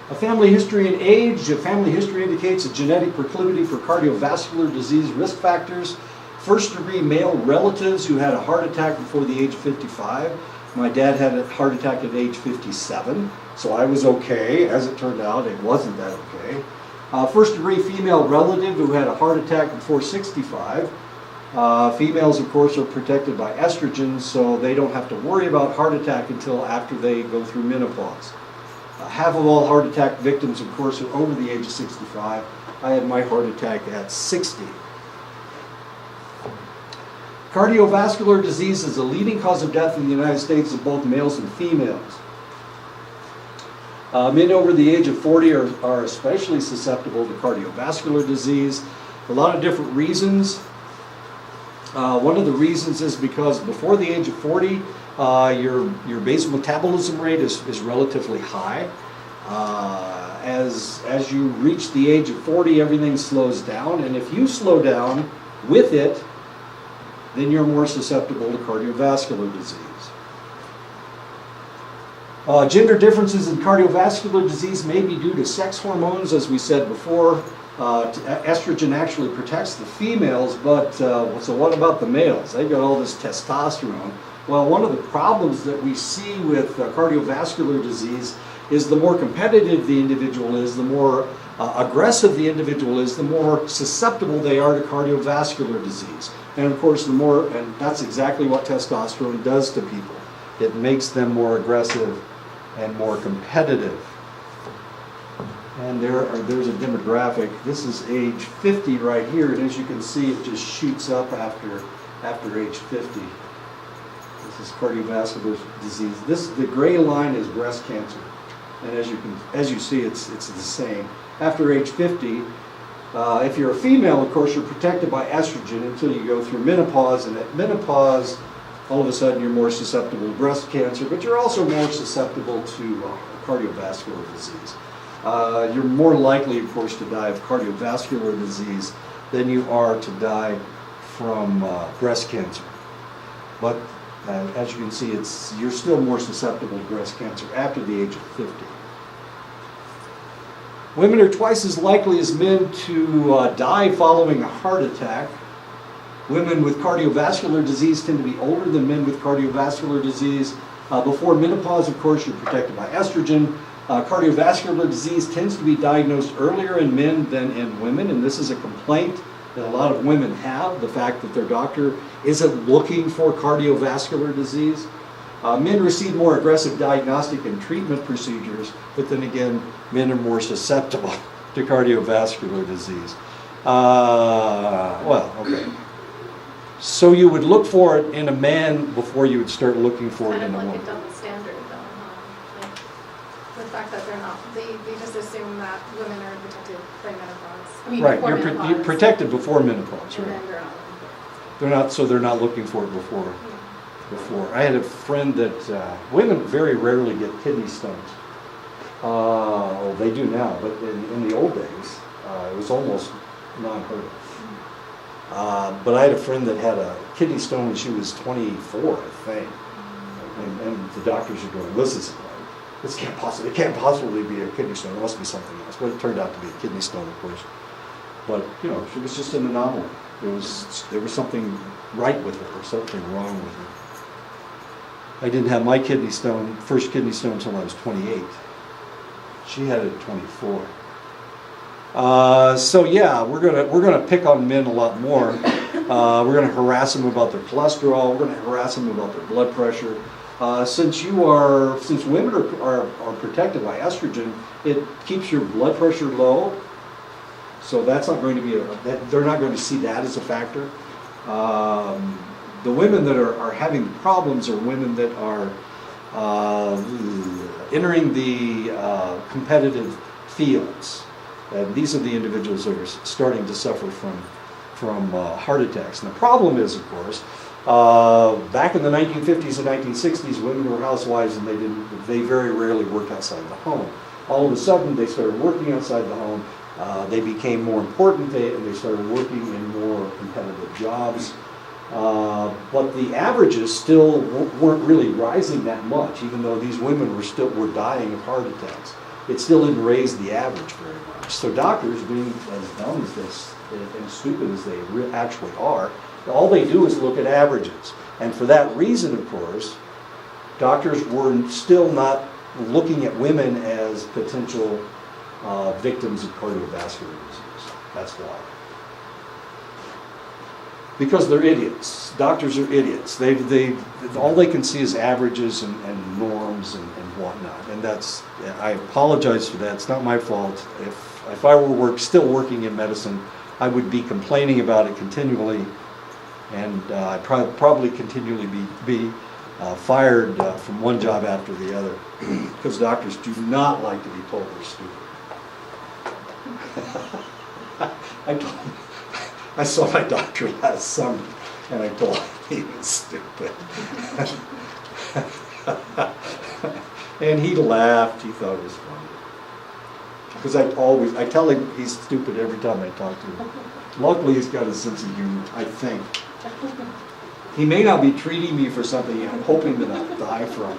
Speaker 1: A family history and age. A family history indicates a genetic proclivity for cardiovascular disease risk factors. First-degree male relatives who had a heart attack before the age of 55. My dad had a heart attack at age 57, so I was okay. As it turned out, it wasn't that okay. First-degree female relative who had a heart attack before 65. Females, of course, are protected by estrogen, so they don't have to worry about heart attack until after they go through menopause. Half of all heart attack victims, of course, are over the age of 65. I had my heart attack at 60. Cardiovascular disease is the leading cause of death in the United States of both males and females. Men over the age of 40 are especially susceptible to cardiovascular disease. A lot of different reasons. One of the reasons is because before the age of 40, your basal metabolism rate is relatively high. As you reach the age of 40, everything slows down, and if you slow down with it, then you're more susceptible to cardiovascular disease. Gender differences in cardiovascular disease may be due to sex hormones, as we said before. Estrogen actually protects the females, but so what about the males? They've got all this testosterone. Well, one of the problems that we see with cardiovascular disease is the more competitive the individual is, the more aggressive the individual is, the more susceptible they are to cardiovascular disease. And of course, and that's exactly what testosterone does to people. It makes them more aggressive and more competitive. And there's a demographic. This is age 50 right here, and as you can see, it just shoots up after age 50. This is cardiovascular disease. The gray line is breast cancer, and as you see, it's the same. After age 50, if you're a female, of course, you're protected by estrogen until you go through menopause, and at menopause, all of a sudden you're more susceptible to breast cancer, but you're also more susceptible to cardiovascular disease. You're more likely, of course, to die of cardiovascular disease than you are to die from breast cancer. But as you can see, you're still more susceptible to breast cancer after the age of 50. Women are twice as likely as men to die following a heart attack. Women with cardiovascular disease tend to be older than men with cardiovascular disease. Before menopause, of course, you're protected by estrogen. Cardiovascular disease tends to be diagnosed earlier in men than in women, and this is a complaint that a lot of women have, the fact that their doctor isn't looking for cardiovascular disease. Men receive more aggressive diagnostic and treatment procedures, but then again, men are more susceptible to cardiovascular disease. Okay. So you would look for it in a man before you would start looking for it in a woman.
Speaker 3: Kind of like a double standard, though, huh? Like the fact that they're not, they just assume that women are protected by menopause. I mean,
Speaker 1: Right,
Speaker 3: before menopause.
Speaker 1: you're protected before menopause,
Speaker 3: And
Speaker 1: right?
Speaker 3: then they're not looking for it.
Speaker 1: They're not looking for it before. I had a friend that women very rarely get kidney stones. They do now, but in the old days, it was almost non-heard of. But I had a friend that had a kidney stone when she was 24, I think. And the doctors are going, it can't possibly be a kidney stone. It must be something else. But it turned out to be a kidney stone, of course. But, it was just an anomaly. There was something right with her or something wrong with her. I didn't have my first kidney stone until I was 28. She had it at 24. We're gonna pick on men a lot more. We're gonna harass them about their cholesterol. We're gonna harass them about their blood pressure. Since women are protected by estrogen, it keeps your blood pressure low. So that's not going to be they're not going to see that as a factor. The women that are having problems are women that are entering the competitive fields. And these are the individuals that are starting to suffer from heart attacks. And the problem is, of course, back in the 1950s and 1960s, women were housewives and they very rarely worked outside the home. All of a sudden, they started working outside the home. They became more important, and they started working in more competitive jobs. But the averages still weren't really rising that much, even though these women were dying of heart attacks. It still didn't raise the average very much. So doctors, being as dumb as this and stupid as they actually are, all they do is look at averages. And for that reason, of course, doctors were still not looking at women as potential victims of cardiovascular disease. That's why. Because they're idiots. Doctors are idiots. All they can see is averages and norms and whatnot. And I apologize for that. It's not my fault. If I were still working in medicine, I would be complaining about it continually, and I'd probably continually be fired from one job after the other, because doctors do not like to be told they're stupid. I saw my doctor last summer, and I told him he was stupid. And he laughed. He thought it was funny. Because I tell him he's stupid every time I talk to him. Luckily, he's got a sense of humor, I think. He may not be treating me for something I'm hoping that I'll die from.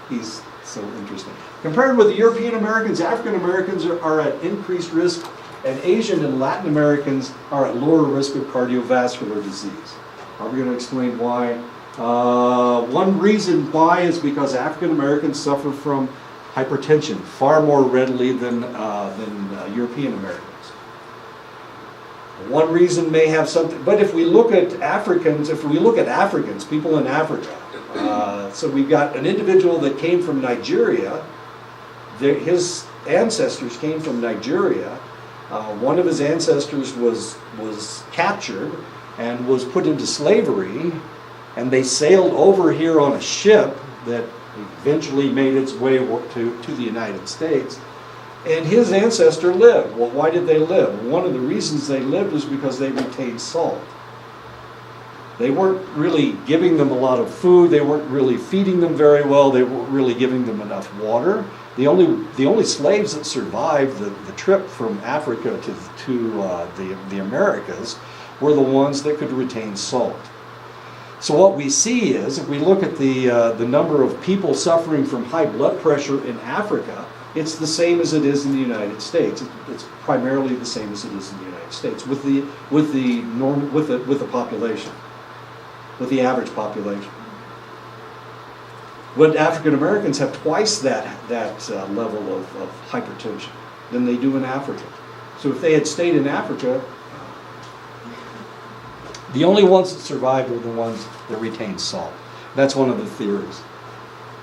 Speaker 1: He's so interesting. Compared with the European Americans, African Americans are at increased risk, and Asian and Latin Americans are at lower risk of cardiovascular disease. Are we going to explain why? One reason why is because African Americans suffer from hypertension far more readily than European Americans. One reason may have something, but if we look at Africans, people in Africa, so we've got an individual that came from Nigeria. His ancestors came from Nigeria. One of his ancestors was captured and was put into slavery, and they sailed over here on a ship that eventually made its way to the United States. And his ancestor lived. Well, why did they live? One of the reasons they lived was because they retained salt. They weren't really giving them a lot of food. They weren't really feeding them very well. They weren't really giving them enough water. The only slaves that survived the trip from Africa to the Americas were the ones that could retain salt. So what we see is, if we look at the number of people suffering from high blood pressure in Africa, it's the same as it is in the United States. It's primarily the same as it is in the United States with the population, with the average population. But African Americans have twice that level of hypertension than they do in Africa. So if they had stayed in Africa, the only ones that survived were the ones that retained salt. That's one of the theories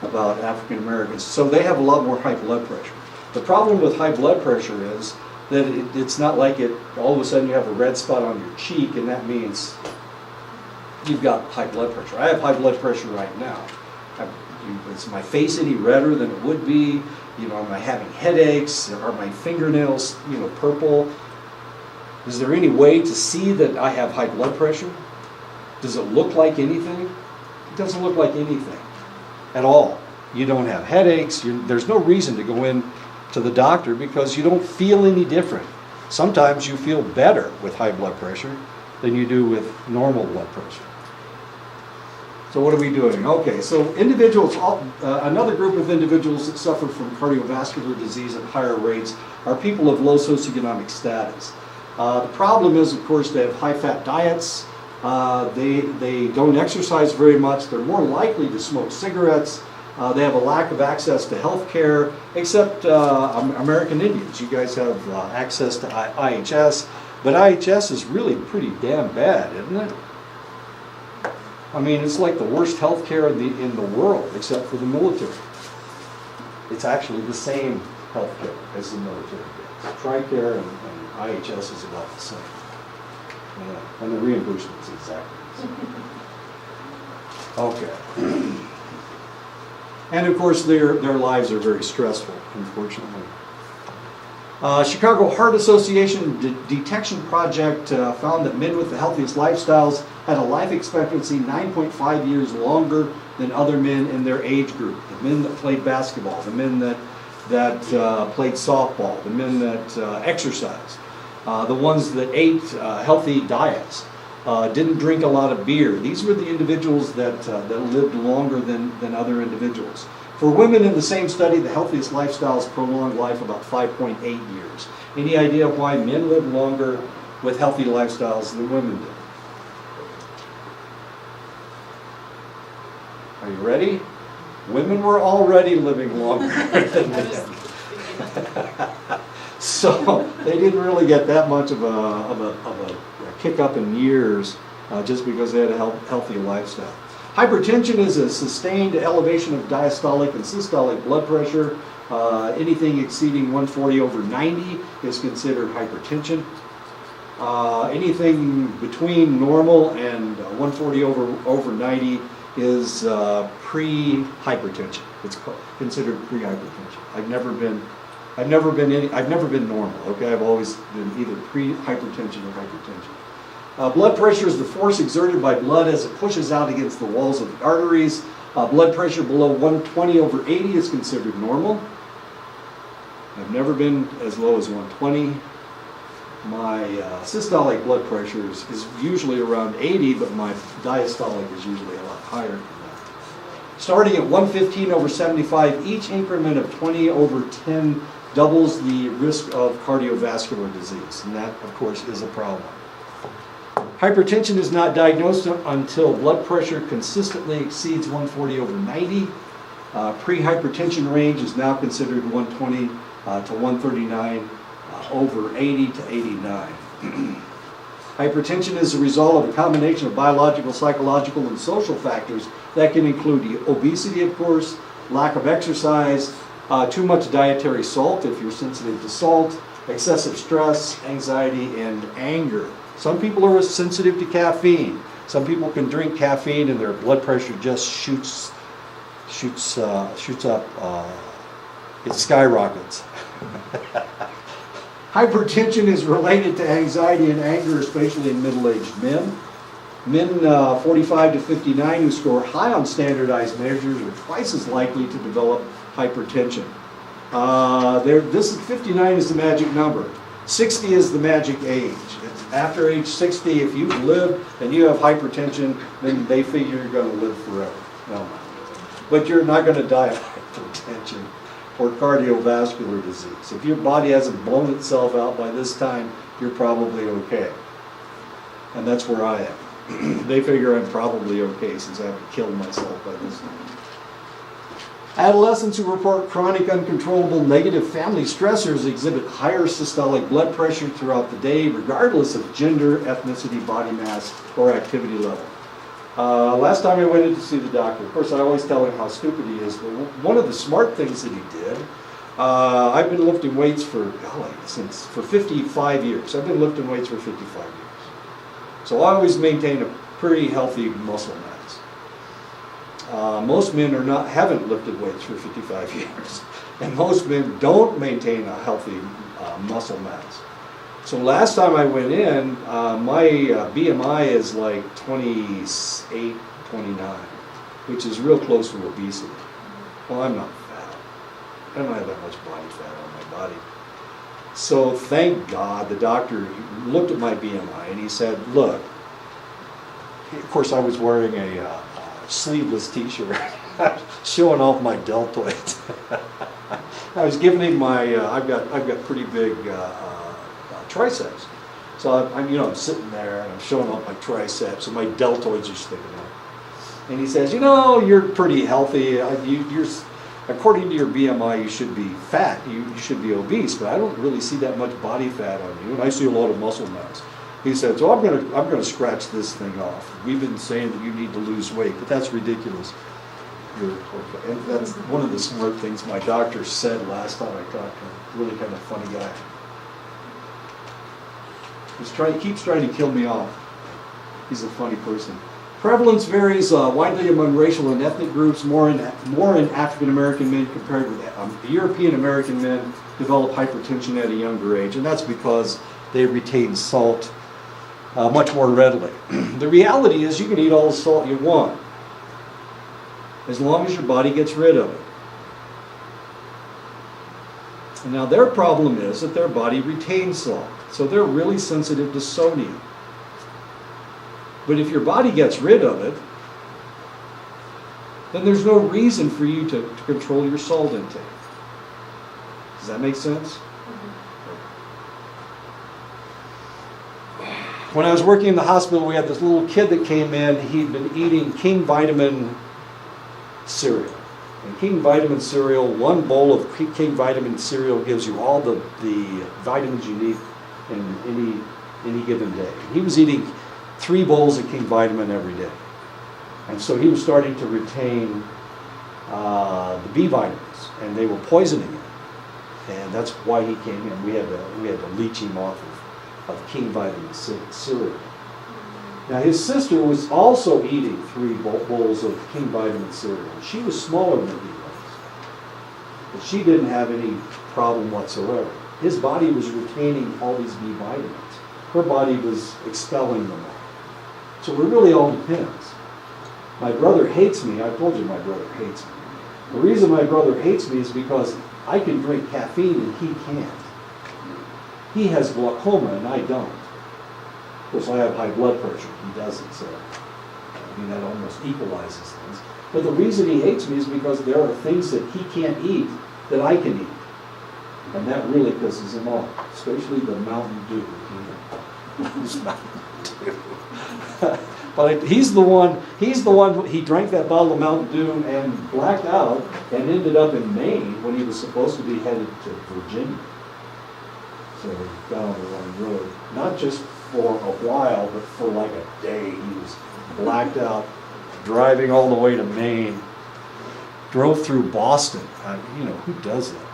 Speaker 1: about African Americans. So they have a lot more high blood pressure. The problem with high blood pressure is that it's not like all of a sudden you have a red spot on your cheek and that means you've got high blood pressure. I have high blood pressure right now. Is my face any redder than it would be? Am I having headaches? Are my fingernails, purple? Is there any way to see that I have high blood pressure? Does it look like anything? It doesn't look like anything at all. You don't have headaches. There's no reason to go in to the doctor because you don't feel any different. Sometimes you feel better with high blood pressure than you do with normal blood pressure. So what are we doing? Okay, so individuals, another group of individuals that suffer from cardiovascular disease at higher rates are people of low socioeconomic status. The problem is, of course, they have high-fat diets. They don't exercise very much. They're more likely to smoke cigarettes. They have a lack of access to health care, except American Indians. You guys have access to IHS, but IHS is really pretty damn bad, isn't it? I mean, it's like the worst health care in the world, except for the military. It's actually the same health care as the military gets. TRICARE and IHS is about the same. Yeah, and the reimbursement's exactly the same. Okay. And of course, their lives are very stressful, unfortunately. Chicago Heart Association Detection Project found that men with the healthiest lifestyles had a life expectancy 9.5 years longer than other men in their age group. The men that played basketball, the men that played softball, the men that exercised, the ones that ate healthy diets, didn't drink a lot of beer. These were the individuals that lived longer than other individuals. For women in the same study, the healthiest lifestyles prolonged life about 5.8 years. Any idea why men live longer with healthy lifestyles than women do? Are you ready? Women were already living longer than men. So they didn't really get that much of a kick up in years just because they had a healthy lifestyle. Hypertension is a sustained elevation of diastolic and systolic blood pressure. Anything exceeding 140/90 is considered hypertension. Anything between normal and 140/90 is pre-hypertension. It's considered pre-hypertension. I've never been normal. Okay, I've always been either pre-hypertension or hypertension. Blood pressure is the force exerted by blood as it pushes out against the walls of the arteries. Blood pressure below 120/80 is considered normal. I've never been as low as 120. My systolic blood pressure is usually around 80, but my diastolic is usually a lot higher than that. Starting at 115/75, each increment of 20/10 doubles the risk of cardiovascular disease, and that, of course, is a problem. Hypertension is not diagnosed until blood pressure consistently exceeds 140/90. Pre-hypertension range is now considered 120 to 139 over 80 to 89. Hypertension is a result of a combination of biological, psychological, and social factors that can include obesity, of course, lack of exercise, too much dietary salt if you're sensitive to salt, excessive stress, anxiety, and anger. Some people are sensitive to caffeine. Some people can drink caffeine and their blood pressure just shoots up. It skyrockets. Hypertension is related to anxiety and anger, especially in middle-aged men. Men 45 to 59 who score high on standardized measures are twice as likely to develop hypertension. This is 59 is the magic number. 60 is the magic age. After age 60, if you've lived and you have hypertension, then they figure you're going to live forever. No, but you're not going to die of hypertension or cardiovascular disease. If your body hasn't blown itself out by this time, you're probably okay. And that's where I am. They figure I'm probably okay since I haven't killed myself by this time. Adolescents who report chronic, uncontrollable, negative family stressors exhibit higher systolic blood pressure throughout the day, regardless of gender, ethnicity, body mass, or activity level. Last time I went in to see the doctor, of course I always tell him how stupid he is, but one of the smart things that he did, I've been lifting weights for 55 years. I've been lifting weights for 55 years. So I always maintain a pretty healthy muscle mass. Most men haven't lifted weights for 55 years, and most men don't maintain a healthy muscle mass. So last time I went in, my BMI is like 28, 29, which is real close to obesity. Well, I'm not fat. I don't have that much body fat on my body. So thank God the doctor looked at my BMI and he said, look, of course I was wearing a sleeveless t-shirt showing off my deltoids. I was giving him my, I've got pretty big triceps. So I'm sitting there and I'm showing off my triceps and my deltoids are sticking out. And he says, you're pretty healthy. You're, according to your BMI, you should be fat. You should be obese, but I don't really see that much body fat on you, and I see a lot of muscle mass. He said, so I'm gonna scratch this thing off. We've been saying that you need to lose weight, but that's ridiculous. And that's one of the smart things my doctor said last time I talked to him. Really kind of funny guy. Keeps trying to kill me off. He's a funny person. Prevalence varies widely among racial and ethnic groups. More in African American men compared with European American men develop hypertension at a younger age, and that's because they retain salt much more readily. The reality is you can eat all the salt you want, as long as your body gets rid of it. And now their problem is that their body retains salt, so they're really sensitive to sodium. But if your body gets rid of it, then there's no reason for you to control your salt intake. Does that make sense? When I was working in the hospital, we had this little kid that came in. He'd been eating King Vitamin cereal. And King Vitamin cereal, one bowl of King Vitamin cereal gives you all the vitamins you need in any given day. He was eating 3 bowls of King Vitamin every day. And so he was starting to retain the B vitamins, and they were poisoning him. And that's why he came in. We had to leach him off of King Vitamin cereal. Now his sister was also eating 3 bowls of King Vitamin cereal. She was smaller than he was, but she didn't have any problem whatsoever. His body was retaining all these B vitamins. Her body was expelling them all. So it really all depends. My brother hates me. I told you my brother hates me. The reason my brother hates me is because I can drink caffeine and he can't. He has glaucoma and I don't. Of course, I have high blood pressure. He doesn't, so I mean, that almost equalizes things. But the reason he hates me is because there are things that he can't eat that I can eat. And that really pisses him off, especially the Mountain Dew. But he drank that bottle of Mountain Dew and blacked out and ended up in Maine when he was supposed to be headed to Virginia. So he got on the wrong road. Not just for a while, but for like a day. He was blacked out, driving all the way to Maine. Drove through Boston. Who does that?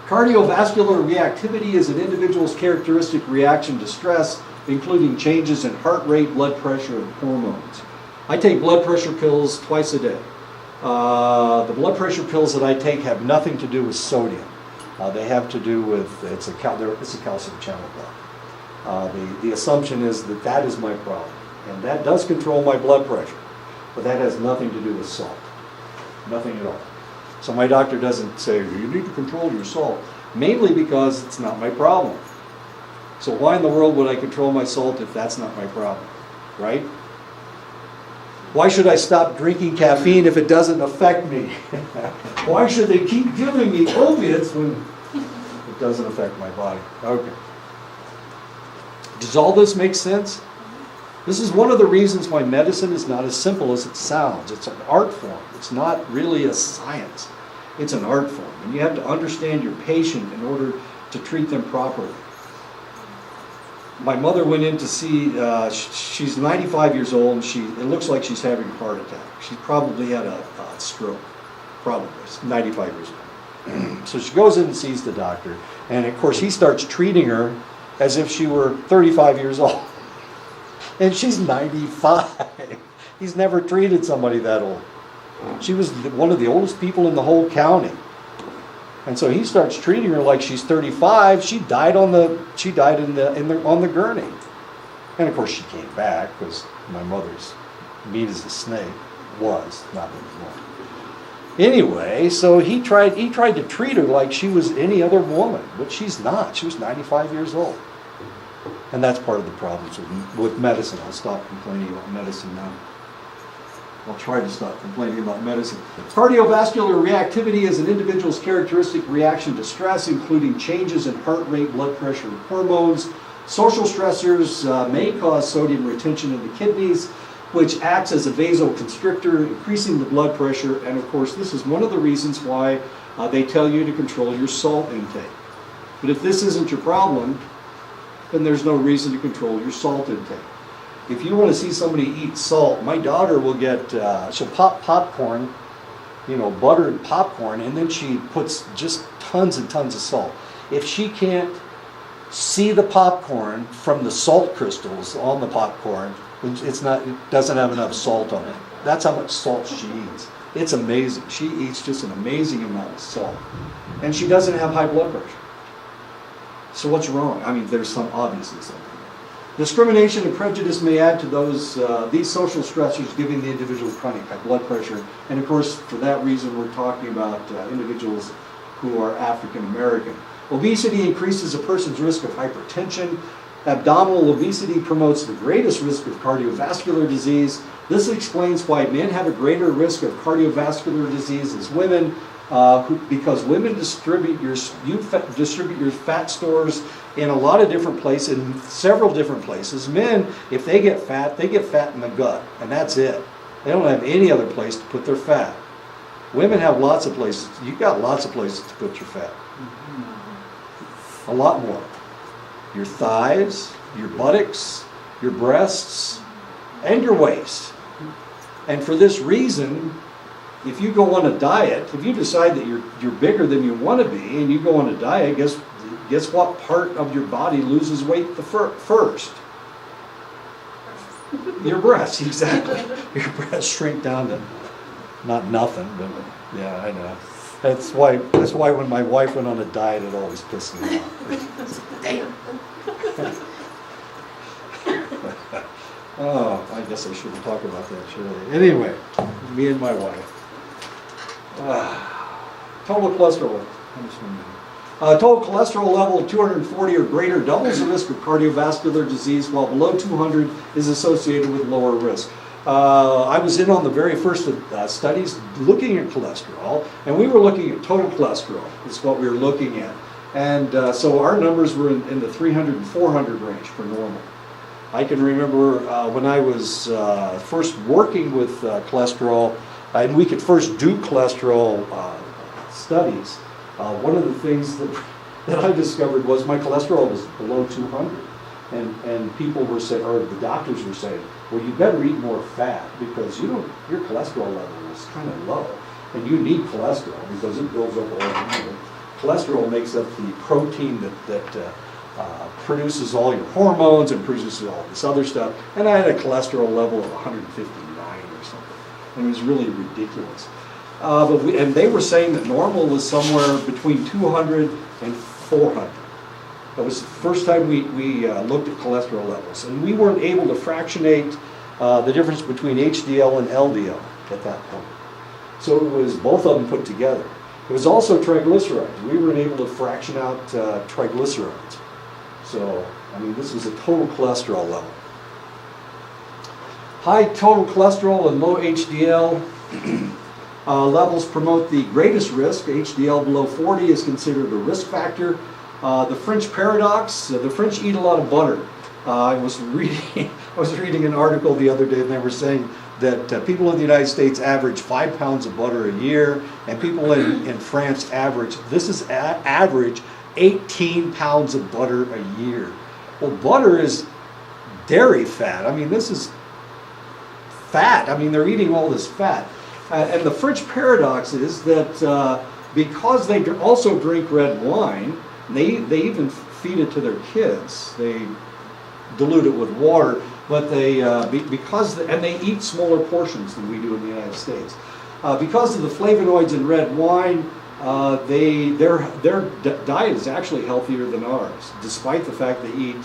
Speaker 1: Cardiovascular reactivity is an individual's characteristic reaction to stress, including changes in heart rate, blood pressure, and hormones. I take blood pressure pills twice a day. The blood pressure pills that I take have nothing to do with sodium. They have to do with, it's a calcium channel block. The assumption is that is my problem. And that does control my blood pressure. But that has nothing to do with salt. Nothing at all. So my doctor doesn't say, you need to control your salt. Mainly because it's not my problem. So why in the world would I control my salt if that's not my problem, right? Why should I stop drinking caffeine if it doesn't affect me? Why should they keep giving me opiates when it doesn't affect my body? Okay. Does all this make sense? This is one of the reasons why medicine is not as simple as it sounds. It's an art form. It's not really a science. It's an art form. And you have to understand your patient in order to treat them properly. My mother went in to see, she's 95 years old, and it looks like she's having a heart attack. She probably had a stroke, probably, 95 years old. So she goes in and sees the doctor, and of course he starts treating her as if she were 35 years old. And she's 95. He's never treated somebody that old. She was one of the oldest people in the whole county. And so he starts treating her like she's 35. She died on the gurney. And of course she came back because my mother's meat as a snake was, not anymore. Anyway, so he tried to treat her like she was any other woman, but she's not. She was 95 years old. And that's part of the problems with medicine. I'll stop complaining about medicine now. I'll try to stop complaining about medicine. Cardiovascular reactivity is an individual's characteristic reaction to stress, including changes in heart rate, blood pressure, and hormones. Social stressors may cause sodium retention in the kidneys, which acts as a vasoconstrictor, increasing the blood pressure. And of course, this is one of the reasons why they tell you to control your salt intake. But if this isn't your problem, then there's no reason to control your salt intake. If you want to see somebody eat salt, my daughter will she'll pop popcorn, buttered popcorn, and then she puts just tons and tons of salt. If she can't see the popcorn from the salt crystals on the popcorn, it doesn't have enough salt on it. That's how much salt she eats. It's amazing. She eats just an amazing amount of salt. And she doesn't have high blood pressure. So what's wrong? I mean, there's obviously something. Discrimination and prejudice may add to these social stressors, giving the individual chronic high blood pressure. And of course, for that reason, we're talking about individuals who are African American. Obesity increases a person's risk of hypertension. Abdominal obesity promotes the greatest risk of cardiovascular disease. This explains why men have a greater risk of cardiovascular disease as women, because women distribute your fat stores in a lot of different places, in several different places. Men, if they get fat in the gut, and that's it. They don't have any other place to put their fat. Women have lots of places. You've got lots of places to put your fat. A lot more. Your thighs, your buttocks, your breasts, and your waist. And for this reason, if you go on a diet, if you decide that you're bigger than you want to be, and you go on a diet, guess what part of your body loses weight first? Your breasts, exactly. Your breasts shrink down to not nothing, but yeah, I know. That's why when my wife went on a diet, it always pissed me off. Damn. Oh, I guess I shouldn't talk about that, should I? Anyway, me and my wife. Total cholesterol. Total cholesterol level of 240 or greater doubles the risk of cardiovascular disease, while below 200 is associated with lower risk. I was in on the very first studies looking at cholesterol, and we were looking at total cholesterol, is what we were looking at. And so our numbers were in the 300 and 400 range for normal. I can remember when I was first working with cholesterol, and we could first do cholesterol studies. One of the things that I discovered was my cholesterol was below 200. And people were saying, or the doctors were saying, well, you better eat more fat because your cholesterol level is kind of low. And you need cholesterol because it builds up all the cholesterol makes up the protein that produces all your hormones and produces all this other stuff. And I had a cholesterol level of 159 or something. And it was really ridiculous. And they were saying that normal was somewhere between 200 and 400. That was the first time we looked at cholesterol levels. And we weren't able to fractionate the difference between HDL and LDL at that point. So it was both of them put together. It was also triglycerides. We weren't able to fraction out triglycerides. So, I mean, this was a total cholesterol level. High total cholesterol and low HDL levels promote the greatest risk. HDL below 40 is considered a risk factor. The French paradox, the French eat a lot of butter. I was reading an article the other day, and they were saying that people in the United States average 5 pounds of butter a year, and people in France average 18 pounds of butter a year. Well, butter is dairy fat. I mean, this is fat. I mean, they're eating all this fat. And the French paradox is that because they also drink red wine, they even feed it to their kids. They dilute it with water, but and they eat smaller portions than we do in the United States. Because of the flavonoids in red wine, their diet is actually healthier than ours, despite the fact they eat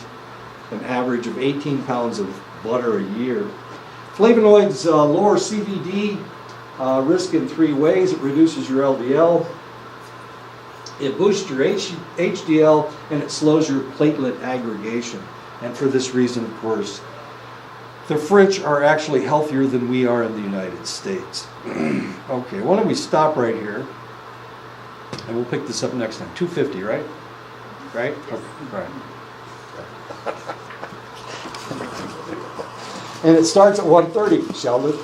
Speaker 1: an average of 18 pounds of butter a year. Flavonoids lower CVD risk in 3 ways. It reduces your LDL, it boosts your HDL, and it slows your platelet aggregation. And for this reason, of course, the French are actually healthier than we are in the United States. Okay, why don't we stop right here, and we'll pick this up next time. 250, right? Right? Okay, all right. And it starts at 1:30, shall it?